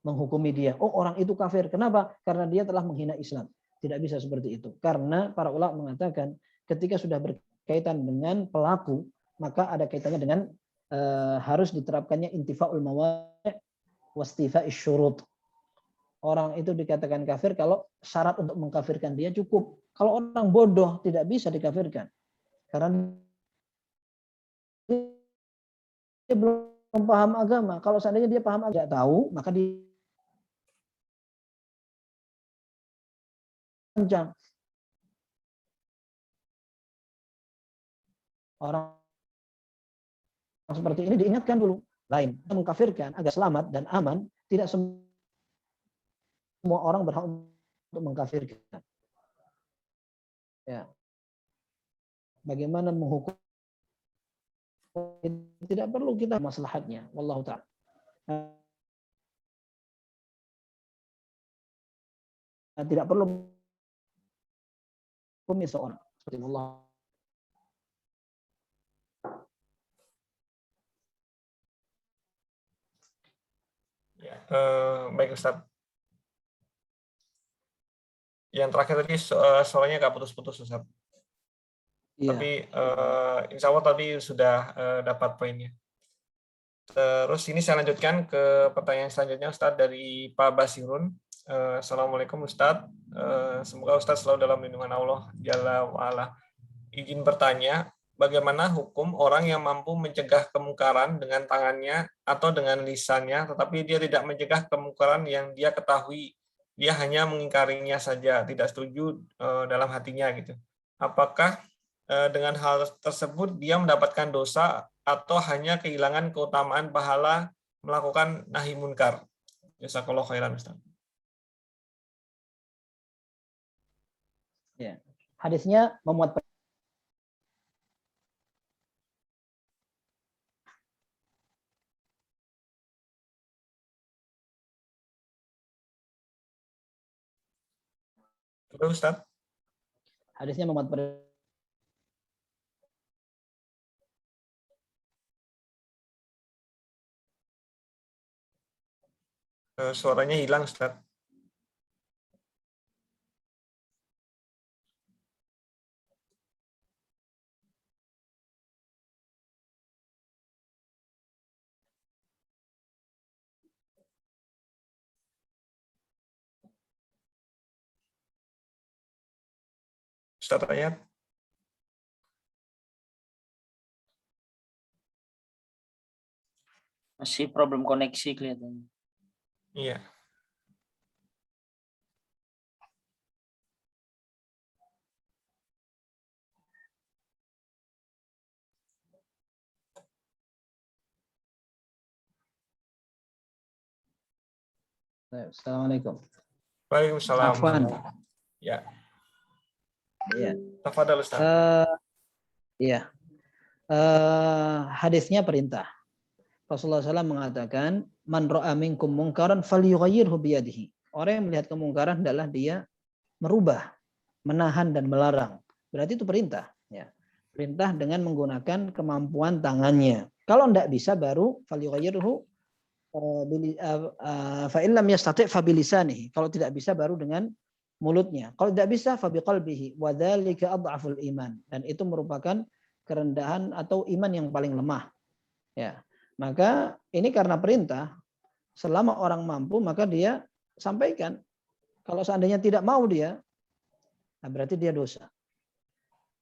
menghukumi dia. Oh, orang itu kafir. Kenapa? Karena dia telah menghina Islam. Tidak bisa seperti itu. Karena para ulama mengatakan ketika sudah berkaitan dengan pelaku, maka ada kaitannya dengan harus diterapkannya intifa'ul mawani' wastifa'is syurut. Orang itu dikatakan kafir kalau syarat untuk mengkafirkan dia cukup. Kalau orang bodoh tidak bisa dikafirkan. Karena dia belum paham agama. Kalau seandainya dia paham agama, tidak tahu, maka dia kencang. Orang seperti ini diingatkan dulu. Lain, mengkafirkan agar selamat dan aman, tidak semua orang berhak untuk mengkafirkan. Ya. Bagaimana menghukum? Tidak perlu kita maslahatnya. Wallahu ta'ala. Tidak perlu hukum seorang. Seperti Allah. Ya, baik Ustaz. Yang terakhir tadi suaranya agak putus-putus Ustaz. Iya. Tapi insya Allah tadi sudah dapat poinnya. Terus ini saya lanjutkan ke pertanyaan selanjutnya Ustaz dari Pak Basirun. Assalamualaikum Ustaz. Semoga Ustaz selalu dalam lindungan Allah Jalla wa'ala. Izin bertanya, bagaimana hukum orang yang mampu mencegah kemungkaran dengan tangannya atau dengan lisannya, tetapi dia tidak mencegah kemungkaran yang dia ketahui, dia hanya mengingkarinya saja, tidak setuju dalam hatinya gitu. Apakah dengan hal tersebut dia mendapatkan dosa atau hanya kehilangan keutamaan pahala melakukan nahi munkar? Jazakallahu khairan Ustaz. Ya. Hadisnya memuat Terus Ustaz? hadisnya memuat Suaranya hilang Ustaz. Ustaz Ayat. Masih problem koneksi kelihatannya. Iya. Assalamualaikum. Waalaikumsalam. Afwan. Ya. Iya. Tafadhal Ustaz. Iya. Hadisnya perintah. Rasulullah SAW mengatakan, man ra'a minkum mungkaran falyughayyirhu biyadihi. Orang yang melihat kemungkaran adalah dia merubah, menahan dan melarang. Berarti itu perintah. Ya. Perintah dengan menggunakan kemampuan tangannya. Kalau tidak bisa baru falyughayyirhu fa in lam yastati' fa bilisanihi. Kalau tidak bisa baru dengan mulutnya. Kalau tidak bisa fa biqalbihi wa dzalika adhaful iman. Dan itu merupakan kerendahan atau iman yang paling lemah. Ya. Maka ini karena perintah, selama orang mampu maka dia sampaikan. Kalau seandainya tidak mau dia, nah berarti dia dosa.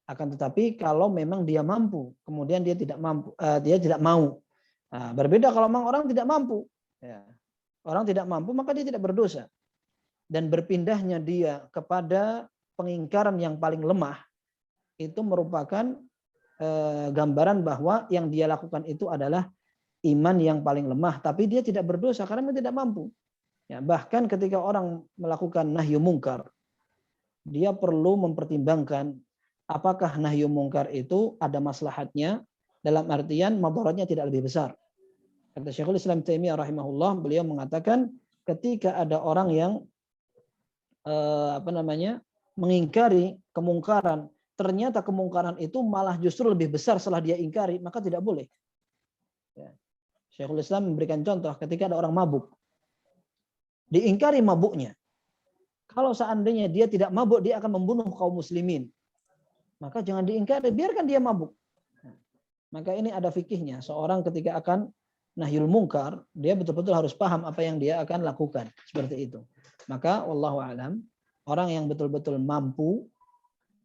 Akan tetapi kalau memang dia mampu, kemudian dia tidak mampu, dia tidak mau. Nah, berbeda kalau memang orang tidak mampu. Ya. Orang tidak mampu maka dia tidak berdosa. Dan berpindahnya dia kepada pengingkaran yang paling lemah itu merupakan gambaran bahwa yang dia lakukan itu adalah iman yang paling lemah, tapi dia tidak berdosa karena dia tidak mampu. Ya, bahkan ketika orang melakukan nahyu mungkar, dia perlu mempertimbangkan apakah nahyu mungkar itu ada maslahatnya, dalam artian madaratnya tidak lebih besar. Kata Syekhul Islam Taimiyah rahimahullah, beliau mengatakan ketika ada orang yang mengingkari kemungkaran, ternyata kemungkaran itu malah justru lebih besar setelah dia ingkari, maka tidak boleh. Ya. Syekhul Islam memberikan contoh ketika ada orang mabuk. Diingkari mabuknya. Kalau seandainya dia tidak mabuk, dia akan membunuh kaum muslimin. Maka jangan diingkari, biarkan dia mabuk. Maka ini ada fikihnya. Seorang ketika akan nahyul mungkar, dia betul-betul harus paham apa yang dia akan lakukan. Seperti itu. Maka wallahu a'lam, orang yang betul-betul mampu,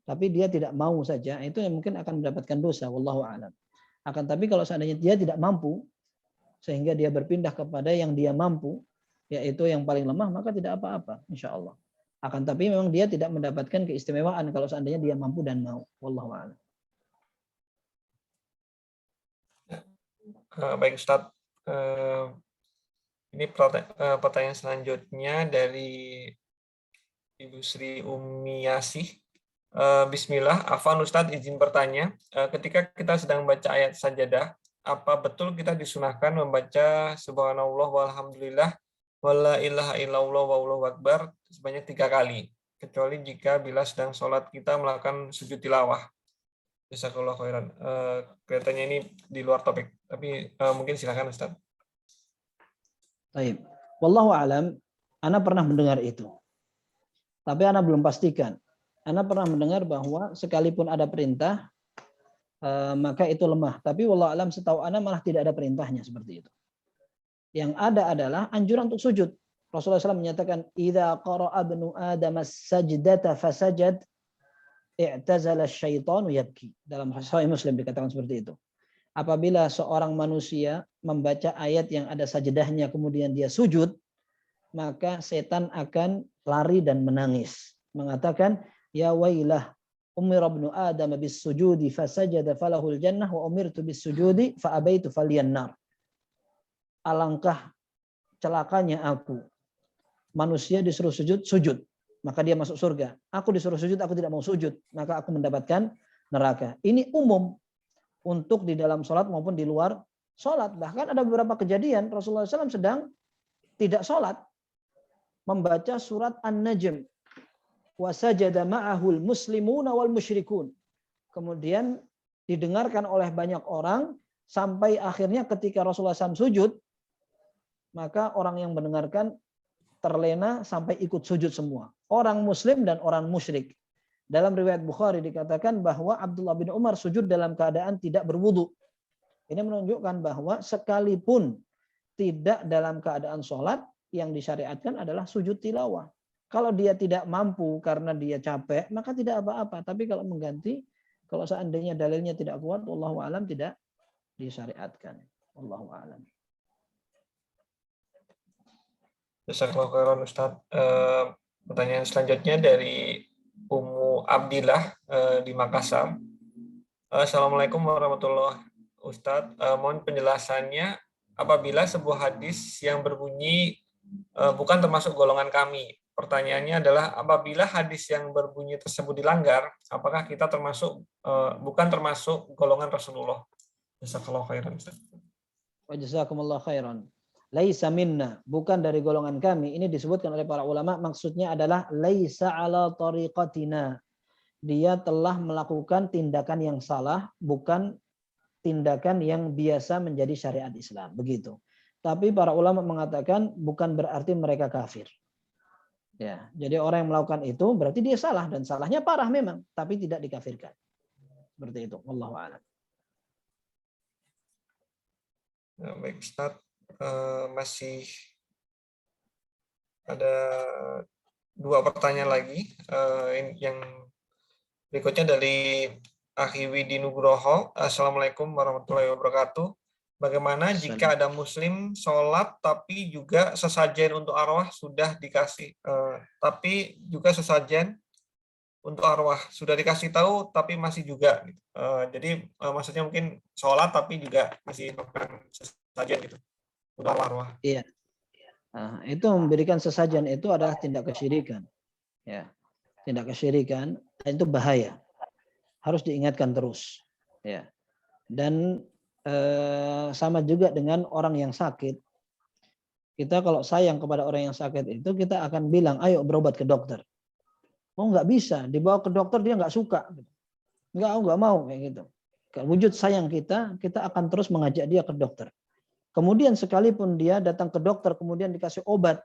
tapi dia tidak mau saja, itu yang mungkin akan mendapatkan dosa. Wallahu a'lam. Akan tapi kalau seandainya dia tidak mampu, sehingga dia berpindah kepada yang dia mampu, yaitu yang paling lemah, maka tidak apa-apa, insya Allah. Akan tapi memang dia tidak mendapatkan keistimewaan kalau seandainya dia mampu dan mau. Wallahu a'lam. Baik Ustaz. Ini pertanyaan selanjutnya dari Ibu Sri Umiyasih. Bismillah, Afwan Ustadz izin bertanya, ketika kita sedang membaca ayat sajadah, apa betul kita disunahkan membaca subhanallah walhamdulillah wala ilaha illallah wallahu akbar sebanyak 3 kali, kecuali jika bila sedang sholat kita melakukan sujud tilawah. Jazakallahu khairan. Kelihatannya ini di luar topik, tapi mungkin silakan Ustaz. Baik. Wallahu alam, ana pernah mendengar itu. Tapi ana belum pastikan. Ana pernah mendengar bahwa sekalipun ada perintah, maka itu lemah. Tapi wallahu alam setahu ana malah tidak ada perintahnya seperti itu. Yang ada adalah anjuran untuk sujud. Rasulullah SAW menyatakan, "Idza qara'a ibnu Adam as-sajdata fasajad, i'tazala asyaitanu yabki." Dalam Sahih Muslim dikatakan seperti itu. Apabila seorang manusia membaca ayat yang ada sajdahnya kemudian dia sujud, maka setan akan lari dan menangis. Mengatakan, "Ya wailah, umira ibnu Adam bis sujudi fasajada falahul jannah wa umirtu bis sujudi fa abaitu falyan nar." Alangkah celakanya aku. Manusia disuruh sujud, sujud. maka dia masuk surga. Aku disuruh sujud, aku tidak mau sujud, maka aku mendapatkan neraka. Ini umum untuk di dalam sholat maupun di luar sholat. Bahkan ada beberapa kejadian Rasulullah SAW sedang tidak sholat, membaca surat An-Najm. Wasajada ma'ahul muslimuna wal musyrikun. Kemudian didengarkan oleh banyak orang sampai akhirnya ketika Rasulullah SAW sujud, maka orang yang mendengarkan terlena sampai ikut sujud semua. Orang muslim dan orang musyrik. Dalam riwayat Bukhari dikatakan bahwa Abdullah bin Umar sujud dalam keadaan tidak berwudu. Ini menunjukkan bahwa sekalipun tidak dalam keadaan sholat, yang disyariatkan adalah sujud tilawah. Kalau dia tidak mampu karena dia capek, maka tidak apa-apa. Tapi kalau mengganti, kalau seandainya dalilnya tidak kuat, wallahu a'lam, tidak disyariatkan. Wallahu a'lam. Jazakallahu khairan Ustaz. Pertanyaan selanjutnya dari Ummu Abdillah di Makassar. Assalamualaikum warahmatullahi wabarakatuh. Ustaz, mohon penjelasannya apabila sebuah hadis yang berbunyi bukan termasuk golongan kami. Pertanyaannya adalah apabila hadis yang berbunyi tersebut dilanggar, apakah kita termasuk bukan termasuk golongan Rasulullah? Jazakallahu khairan Ustaz. Wa jazakumullahu khairan. Laisa minna, bukan dari golongan kami. Ini disebutkan oleh para ulama, maksudnya adalah laisa ala tariqatina. Dia telah melakukan tindakan yang salah, bukan tindakan yang biasa menjadi syariat Islam. Begitu. Tapi para ulama mengatakan bukan berarti mereka kafir. Ya, jadi orang yang melakukan itu berarti dia salah, dan salahnya parah memang, tapi tidak dikafirkan. Seperti itu. Wallahu a'lam. Baik Ustaz, masih ada 2 pertanyaan lagi. Yang berikutnya dari Akhi Widi Nugroho. Assalamualaikum warahmatullahi wabarakatuh. Bagaimana jika ada muslim sholat tapi juga sesajen untuk arwah sudah dikasih, tapi juga sesajen untuk arwah sudah dikasih tahu tapi masih juga gitu. Jadi maksudnya mungkin sholat tapi juga masih makan sesajen gitu untuk arwah. Iya. Nah, itu memberikan sesajen itu adalah tindak kesyirikan. Ya. Tindak kesyirikan, dan itu bahaya. Harus diingatkan terus. Ya. Dan sama juga dengan orang yang sakit. Kita kalau sayang kepada orang yang sakit itu, kita akan bilang, ayo berobat ke dokter. Oh nggak bisa, dibawa ke dokter dia nggak suka. Nggak mau kayak gitu. Wujud sayang kita akan terus mengajak dia ke dokter. Kemudian sekalipun dia datang ke dokter, kemudian dikasih obat,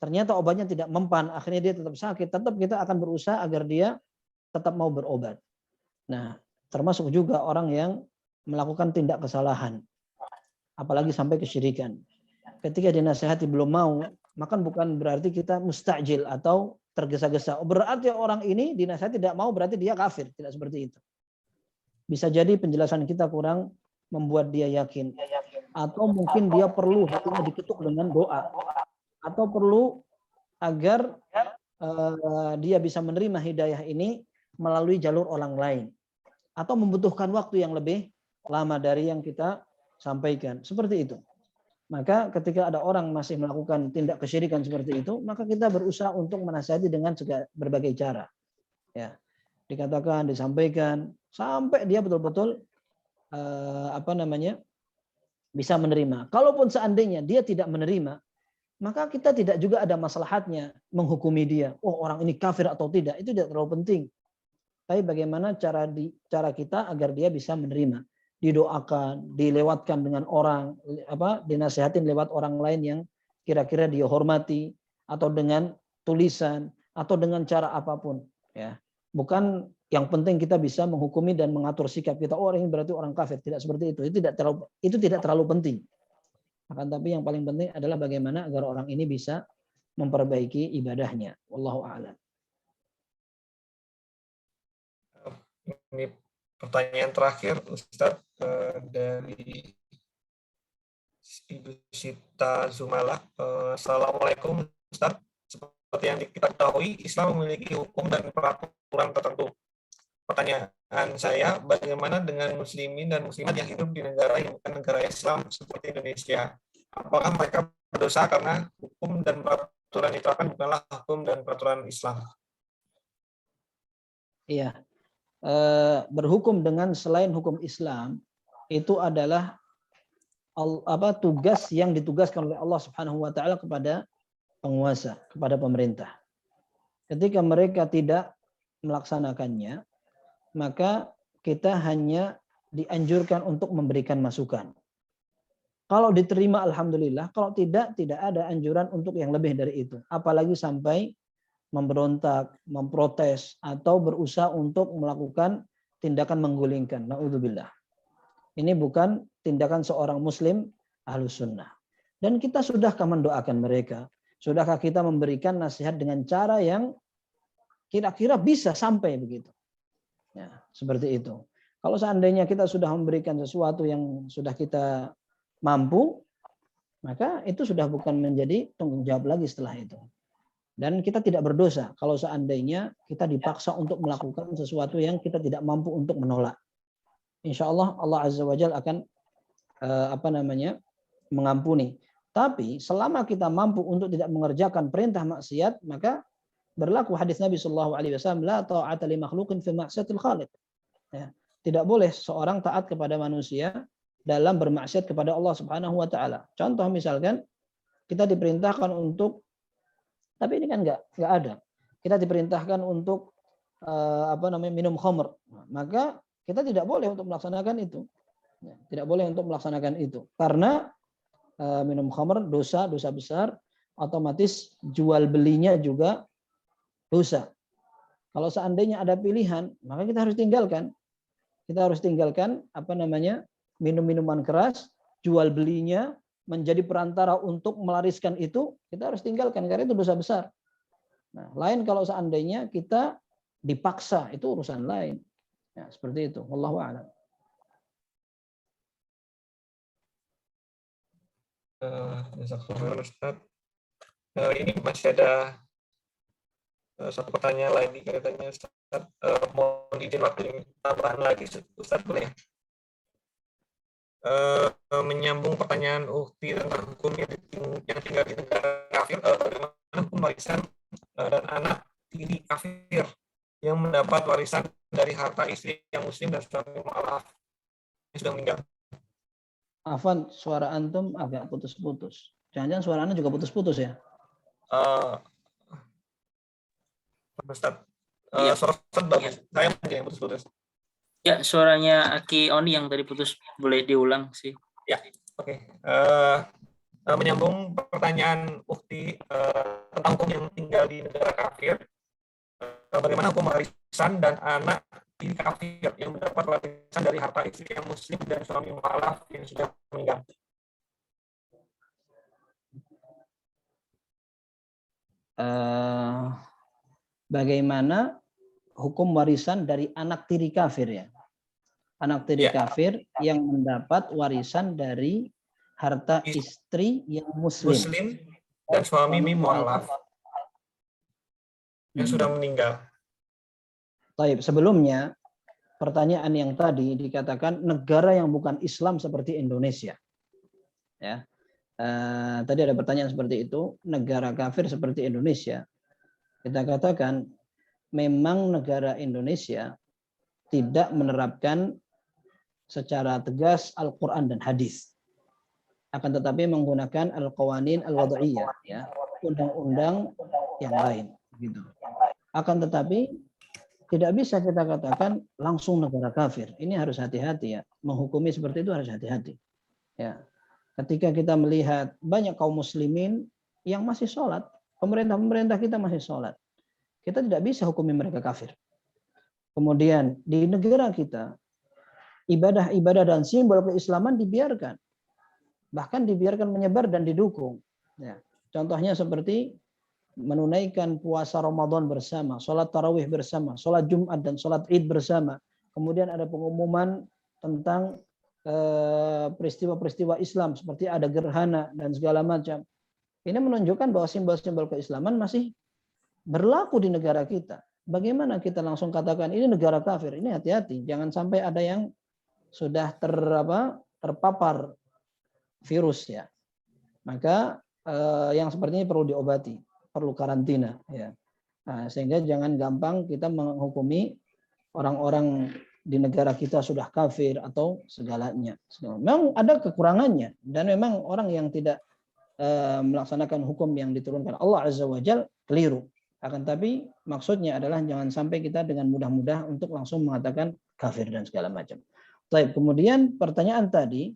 ternyata obatnya tidak mempan, akhirnya dia tetap sakit, tetap kita akan berusaha agar dia tetap mau berobat. Nah, termasuk juga orang yang melakukan tindak kesalahan, apalagi sampai kesyirikan. Ketika dinasihati belum mau, maka bukan berarti kita mustajil atau tergesa-gesa. Berarti orang ini dinasihati tidak mau, berarti dia kafir. Tidak seperti itu. Bisa jadi penjelasan kita kurang membuat dia yakin, atau mungkin dia perlu hatinya diketuk dengan doa, atau perlu agar dia bisa menerima hidayah ini melalui jalur orang lain, atau membutuhkan waktu yang lebih lama dari yang kita sampaikan. Seperti itu. Maka ketika ada orang masih melakukan tindak kesyirikan seperti itu, maka kita berusaha untuk menasihati dengan berbagai cara. Ya, dikatakan, disampaikan, sampai dia betul-betul bisa menerima. Kalaupun seandainya dia tidak menerima, maka kita tidak juga ada maslahatnya menghukumi dia. Oh, orang ini kafir atau tidak, itu tidak terlalu penting. Tapi bagaimana cara kita agar dia bisa menerima, didoakan, dilewatkan dengan orang, dinasihatin lewat orang lain yang kira-kira dia hormati, atau dengan tulisan, atau dengan cara apapun. Ya, bukan yang penting kita bisa menghukumi dan mengatur sikap kita. Oh, orang ini berarti orang kafir. Tidak seperti itu. Itu tidak terlalu penting. Akan tapi yang paling penting adalah bagaimana agar orang ini bisa memperbaiki ibadahnya. Wallahu a'lam. Ini pertanyaan terakhir, Ustadz, dari Ibu Sita Zumala. Assalamualaikum, Ustadz. Seperti yang kita ketahui, Islam memiliki hukum dan peraturan tertentu. Pertanyaan saya, bagaimana dengan muslimin dan muslimat yang hidup di negara yang bukan negara Islam seperti Indonesia? Apakah mereka berdosa karena hukum dan peraturan itu akan bukanlah hukum dan peraturan Islam. Iya. Berhukum dengan selain hukum Islam itu adalah tugas yang ditugaskan oleh Allah Subhanahu wa taala kepada penguasa, kepada pemerintah. Ketika mereka tidak melaksanakannya, maka kita hanya dianjurkan untuk memberikan masukan. Kalau diterima alhamdulillah, kalau tidak ada anjuran untuk yang lebih dari itu. Apalagi sampai memberontak, memprotes, atau berusaha untuk melakukan tindakan menggulingkan. Na'udzubillah. Ini bukan tindakan seorang muslim ahlus sunnah. Dan kita sudahkah mendoakan mereka? Sudahkah kita memberikan nasihat dengan cara yang kira-kira bisa sampai begitu? Ya, seperti itu. Kalau seandainya kita sudah memberikan sesuatu yang sudah kita mampu, maka itu sudah bukan menjadi tanggung jawab lagi setelah itu. Dan kita tidak berdosa kalau seandainya kita dipaksa untuk melakukan sesuatu yang kita tidak mampu untuk menolak. Insya Allah Allah Azza wa Jalla akan mengampuni. Tapi selama kita mampu untuk tidak mengerjakan perintah maksiat, maka berlaku hadis Nabi Shallallahu Alaihi Wasallam, la ta'ata li makhluqin fi maksiatil khaliq. Ya, tidak boleh seorang taat kepada manusia dalam bermaksiat kepada Allah Subhanahu Wa Taala. Contoh misalkan kita diperintahkan untuk, tapi ini kan nggak ada. Kita diperintahkan untuk minum khamr, maka kita tidak boleh untuk melaksanakan itu. Ya, tidak boleh untuk melaksanakan itu karena minum khamr dosa besar, otomatis jual belinya juga dosa. Kalau seandainya ada pilihan, maka kita harus tinggalkan. Kita harus tinggalkan minum-minuman keras, jual belinya menjadi perantara untuk melariskan itu, kita harus tinggalkan karena itu dosa besar. Nah, lain kalau seandainya kita dipaksa, itu urusan lain. Ya, seperti itu. Wallahu a'lam. Ustaz. Ini masih ada satu pertanyaan lagi katanya Ustaz. Mohon izin waktu tambahan lagi Ustaz, boleh? Menyambung pertanyaan Ukti tentang hukum yang tinggal di negara kafir, bagaimana hukum warisan dan anak tiri kafir yang mendapat warisan dari harta istri yang muslim dan suami mu'alaf yang sudah meninggal. Afwan, suara antum agak putus-putus. Jangan-jangan suara anda juga putus-putus ya? Ustaz, Iya. suara Ustaz bagus. Saya mungkin yang putus-putus. Ya, suaranya Aki Oni yang tadi putus, boleh diulang sih. Ya, oke. Menyambung pertanyaan Ukti tentang hukum yang tinggal di negara kafir, bagaimana hukum warisan dan anak tiri kafir yang mendapat warisan dari harta istri yang muslim dan suami mu'alaf yang sudah meninggal? Bagaimana hukum warisan dari anak tiri kafir ya? Anak tiri kafir yang mendapat warisan dari harta istri yang muslim dan suami mu'alaf yang sudah meninggal. Baik, sebelumnya pertanyaan yang tadi dikatakan negara yang bukan Islam seperti Indonesia. Ya. Tadi ada pertanyaan seperti itu, negara kafir seperti Indonesia. Kita katakan memang negara Indonesia tidak menerapkan secara tegas Al-Quran dan hadis. Akan tetapi menggunakan al-qawanin al-wad'iyah, ya, undang-undang yang lain. Gitu. Akan tetapi tidak bisa kita katakan langsung negara kafir. Ini harus hati-hati ya. Menghukumi seperti itu harus hati-hati. Ya. Ketika kita melihat banyak kaum muslimin yang masih sholat, pemerintah kita masih sholat, kita tidak bisa hukumi mereka kafir. Kemudian di negara kita, ibadah-ibadah dan simbol keislaman dibiarkan. Bahkan dibiarkan menyebar dan didukung. Ya. Contohnya seperti menunaikan puasa Ramadan bersama, sholat tarawih bersama, sholat Jumat dan sholat Id bersama. Kemudian ada pengumuman tentang peristiwa-peristiwa Islam seperti ada gerhana dan segala macam. Ini menunjukkan bahwa simbol-simbol keislaman masih berlaku di negara kita. Bagaimana kita langsung katakan ini negara kafir? Ini hati-hati, jangan sampai ada yang sudah terpapar virus ya. Maka yang seperti ini perlu diobati. perlu karantina ya. Nah, sehingga jangan gampang kita menghukumi orang-orang di negara kita sudah kafir atau segalanya. Memang ada kekurangannya dan memang orang yang tidak melaksanakan hukum yang diturunkan Allah Azza wa Jalla keliru. Akan tapi maksudnya adalah jangan sampai kita dengan mudah-mudah untuk langsung mengatakan kafir dan segala macam. Baik, kemudian pertanyaan tadi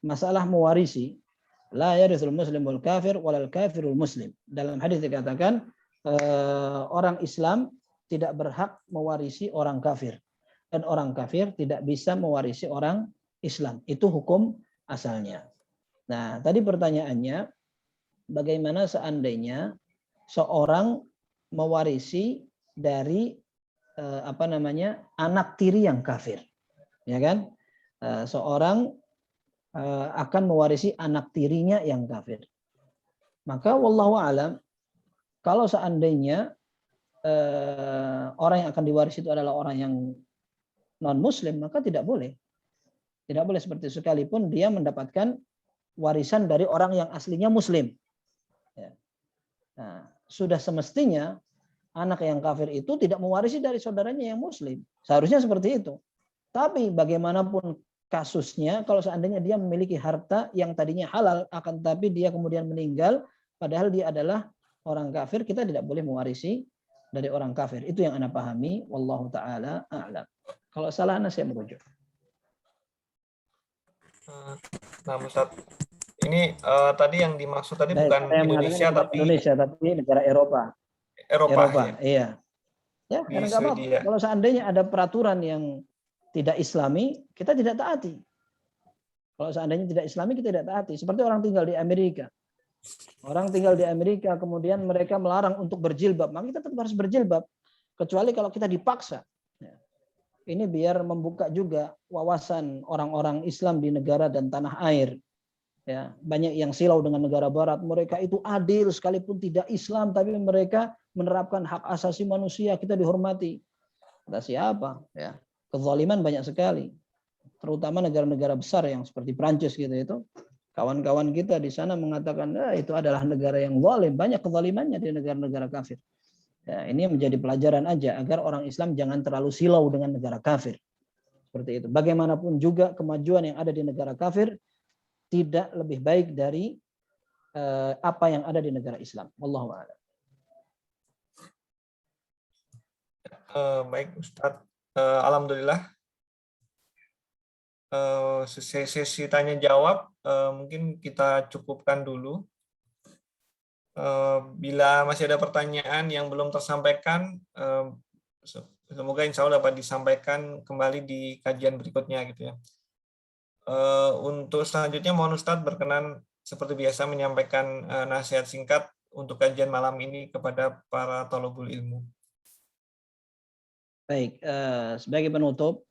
masalah mewarisi, la yarithul muslimul kafir walal kafirul muslim. Dalam hadis dikatakan orang Islam tidak berhak mewarisi orang kafir dan orang kafir tidak bisa mewarisi orang Islam. Itu hukum asalnya. Nah, tadi pertanyaannya bagaimana seandainya seorang mewarisi dari anak tiri yang kafir, ya kan? Seorang akan mewarisi anak tirinya yang kafir. Maka wallahu alam, kalau seandainya orang yang akan diwarisi itu adalah orang yang non muslim, maka tidak boleh. Tidak boleh seperti sekalipun dia mendapatkan warisan dari orang yang aslinya muslim. Ya. Nah, sudah semestinya anak yang kafir itu tidak mewarisi dari saudaranya yang muslim. Seharusnya seperti itu. Tapi bagaimanapun kasusnya, kalau seandainya dia memiliki harta yang tadinya halal, akan tapi dia kemudian meninggal, padahal dia adalah orang kafir, kita tidak boleh mewarisi dari orang kafir. Itu yang Anda pahami. Wallahu ta'ala a'lam. Kalau salah, Anda saya merujuk. Nah, Ustaz, ini tadi yang dimaksud tadi Baik, bukan saya Indonesia, mengatakan tapi Indonesia, tapi negara Eropa. Eropa. Ya. Iya. Ya, Di karena nggak apa-apa. Swedia. Kalau seandainya ada peraturan yang tidak Islami, kita tidak taati. Kalau seandainya tidak Islami, kita tidak taati. Seperti orang tinggal di Amerika. Orang tinggal di Amerika, kemudian mereka melarang untuk berjilbab. Maka kita tetap harus berjilbab. Kecuali kalau kita dipaksa. Ini biar membuka juga wawasan orang-orang Islam di negara dan tanah air. Ya, banyak yang silau dengan negara barat. Mereka itu adil sekalipun tidak Islam, tapi mereka menerapkan hak asasi manusia, kita dihormati. Kata siapa? Ya, kezaliman banyak sekali. Terutama negara-negara besar yang seperti Prancis gitu itu. Kawan-kawan kita di sana mengatakan itu adalah negara yang zalim, banyak kezalimannya di negara-negara kafir. Ya, ini menjadi pelajaran aja agar orang Islam jangan terlalu silau dengan negara kafir. Seperti itu. Bagaimanapun juga kemajuan yang ada di negara kafir tidak lebih baik dari apa yang ada di negara Islam. Wallahu a'lam. Baik, Ustadz. Alhamdulillah. Sesi tanya jawab mungkin kita cukupkan dulu. Bila masih ada pertanyaan yang belum tersampaikan, semoga insya Allah dapat disampaikan kembali di kajian berikutnya gitu ya. Untuk selanjutnya mohon Ustadz berkenan seperti biasa menyampaikan nasihat singkat untuk kajian malam ini kepada para thalabul ilmu. Baik, sebagai penutup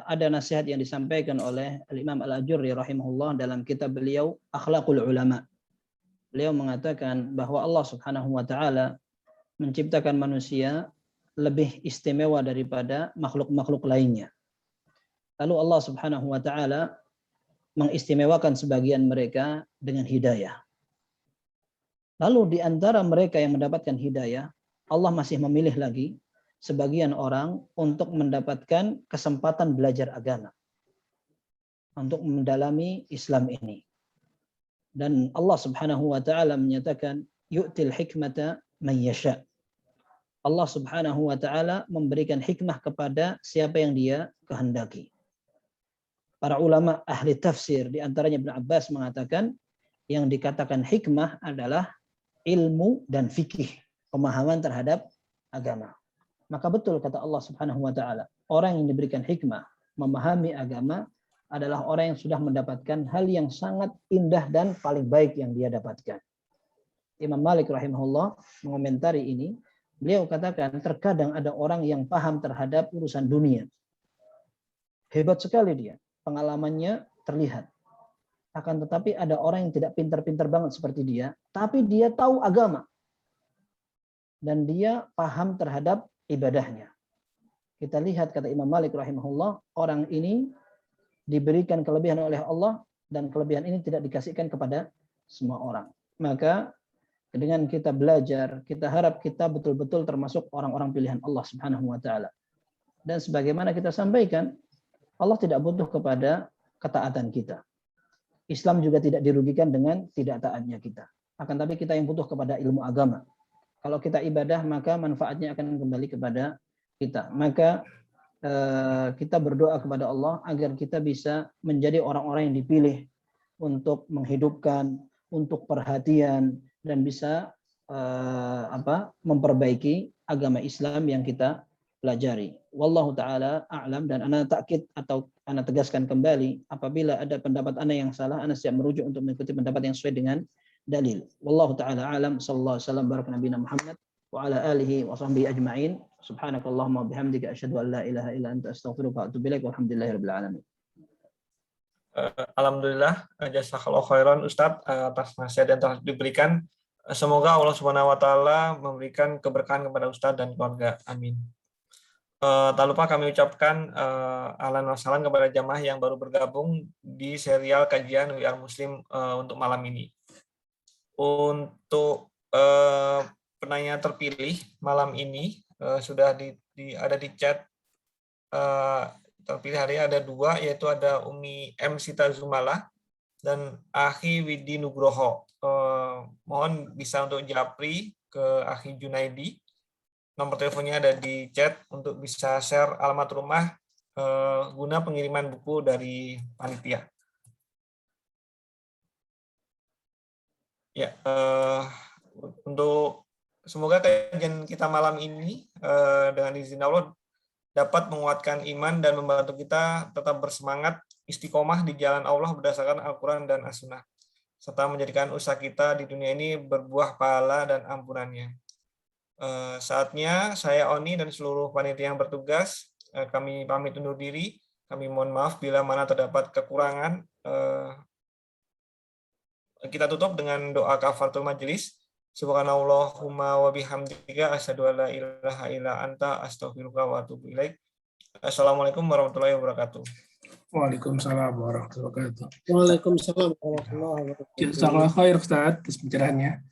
ada nasihat yang disampaikan oleh Imam Al-Ajurri rahimahullah dalam kitab beliau Akhlaqul Ulama. Beliau mengatakan bahwa Allah Subhanahu wa taala menciptakan manusia lebih istimewa daripada makhluk-makhluk lainnya. Lalu Allah Subhanahu wa taala mengistimewakan sebagian mereka dengan hidayah. Lalu di antara mereka yang mendapatkan hidayah, Allah masih memilih lagi sebagian orang untuk mendapatkan kesempatan belajar agama, untuk mendalami Islam ini. Dan Allah Subhanahu wa taala menyatakan yu'til hikmata man yasha. Allah Subhanahu wa taala memberikan hikmah kepada siapa yang Dia kehendaki. Para ulama ahli tafsir di antaranya Ibnu Abbas mengatakan yang dikatakan hikmah adalah ilmu dan fikih, pemahaman terhadap agama. Maka betul kata Allah Subhanahu wa taala, orang yang diberikan hikmah, memahami agama adalah orang yang sudah mendapatkan hal yang sangat indah dan paling baik yang dia dapatkan. Imam Malik rahimahullah mengomentari ini, beliau katakan terkadang ada orang yang paham terhadap urusan dunia. Hebat sekali dia, pengalamannya terlihat. Akan tetapi ada orang yang tidak pintar-pintar banget seperti dia, tapi dia tahu agama. Dan dia paham terhadap ibadahnya. Kita lihat kata Imam Malik rahimahullah, orang ini diberikan kelebihan oleh Allah dan kelebihan ini tidak dikasihkan kepada semua orang. Maka dengan kita belajar, kita harap kita betul-betul termasuk orang-orang pilihan Allah Subhanahu wa taala. Dan sebagaimana kita sampaikan, Allah tidak butuh kepada ketaatan kita. Islam juga tidak dirugikan dengan tidak taatnya kita. Akan tapi kita yang butuh kepada ilmu agama. Kalau kita ibadah, maka manfaatnya akan kembali kepada kita. Maka kita berdoa kepada Allah agar kita bisa menjadi orang-orang yang dipilih untuk menghidupkan, untuk perhatian, dan bisa memperbaiki agama Islam yang kita pelajari. Wallahu taala a'lam. Dan ana takkid atau ana tegaskan kembali, apabila ada pendapat ana yang salah, ana siap merujuk untuk mengikuti pendapat yang sesuai dengan dalil. Wallahu taala a'lam. Sallallahu alaihi wasallam baraka nabiyina Muhammad wa ala alihi wa sahbihi ajma'in. Subhanakallahumma bihamdika asyhadu an la ilaha illa anta astaghfiruka wa atubu ilaik. Walhamdulillahirabbil alamin. Alhamdulillah, jazakallahu khairan Ustadz atas nasihat yang telah diberikan. Semoga Allah Subhanahu wa taala memberikan keberkahan kepada Ustadz dan keluarga. Amin. Tak lupa kami ucapkan ahlan wa sahlan kepada jamaah yang baru bergabung di serial kajian WR Muslim untuk malam ini. Untuk penanya terpilih malam ini sudah ada di chat. Terpilih hari ini ada 2, yaitu ada Umi M. Sita Zumala dan Akhi Widi Nugroho. Mohon bisa untuk japri ke Akhi Junaidi. Nomor teleponnya ada di chat untuk bisa share alamat rumah guna pengiriman buku dari panitia. Ya, untuk semoga kajian kita malam ini dengan izin Allah dapat menguatkan iman dan membantu kita tetap bersemangat istiqomah di jalan Allah berdasarkan Al-Quran dan As-Sunnah, serta menjadikan usaha kita di dunia ini berbuah pahala dan ampunannya. Saatnya saya Oni dan seluruh panitia yang bertugas, kami pamit undur diri. Kami mohon maaf bila mana terdapat kekurangan. Kita tutup dengan doa kafaratul majelis. Subhanallahumma wa bihamdika asyhadu an la ilaha illa anta astaghfiruka wa atubu ilaik. Assalamualaikum warahmatullahi wabarakatuh. Waalaikumsalam warahmatullahi wabarakatuh. Waalaikumsalam warahmatullahi wabarakatuh. Jazakallah khair Ustaz atas pencerahannya.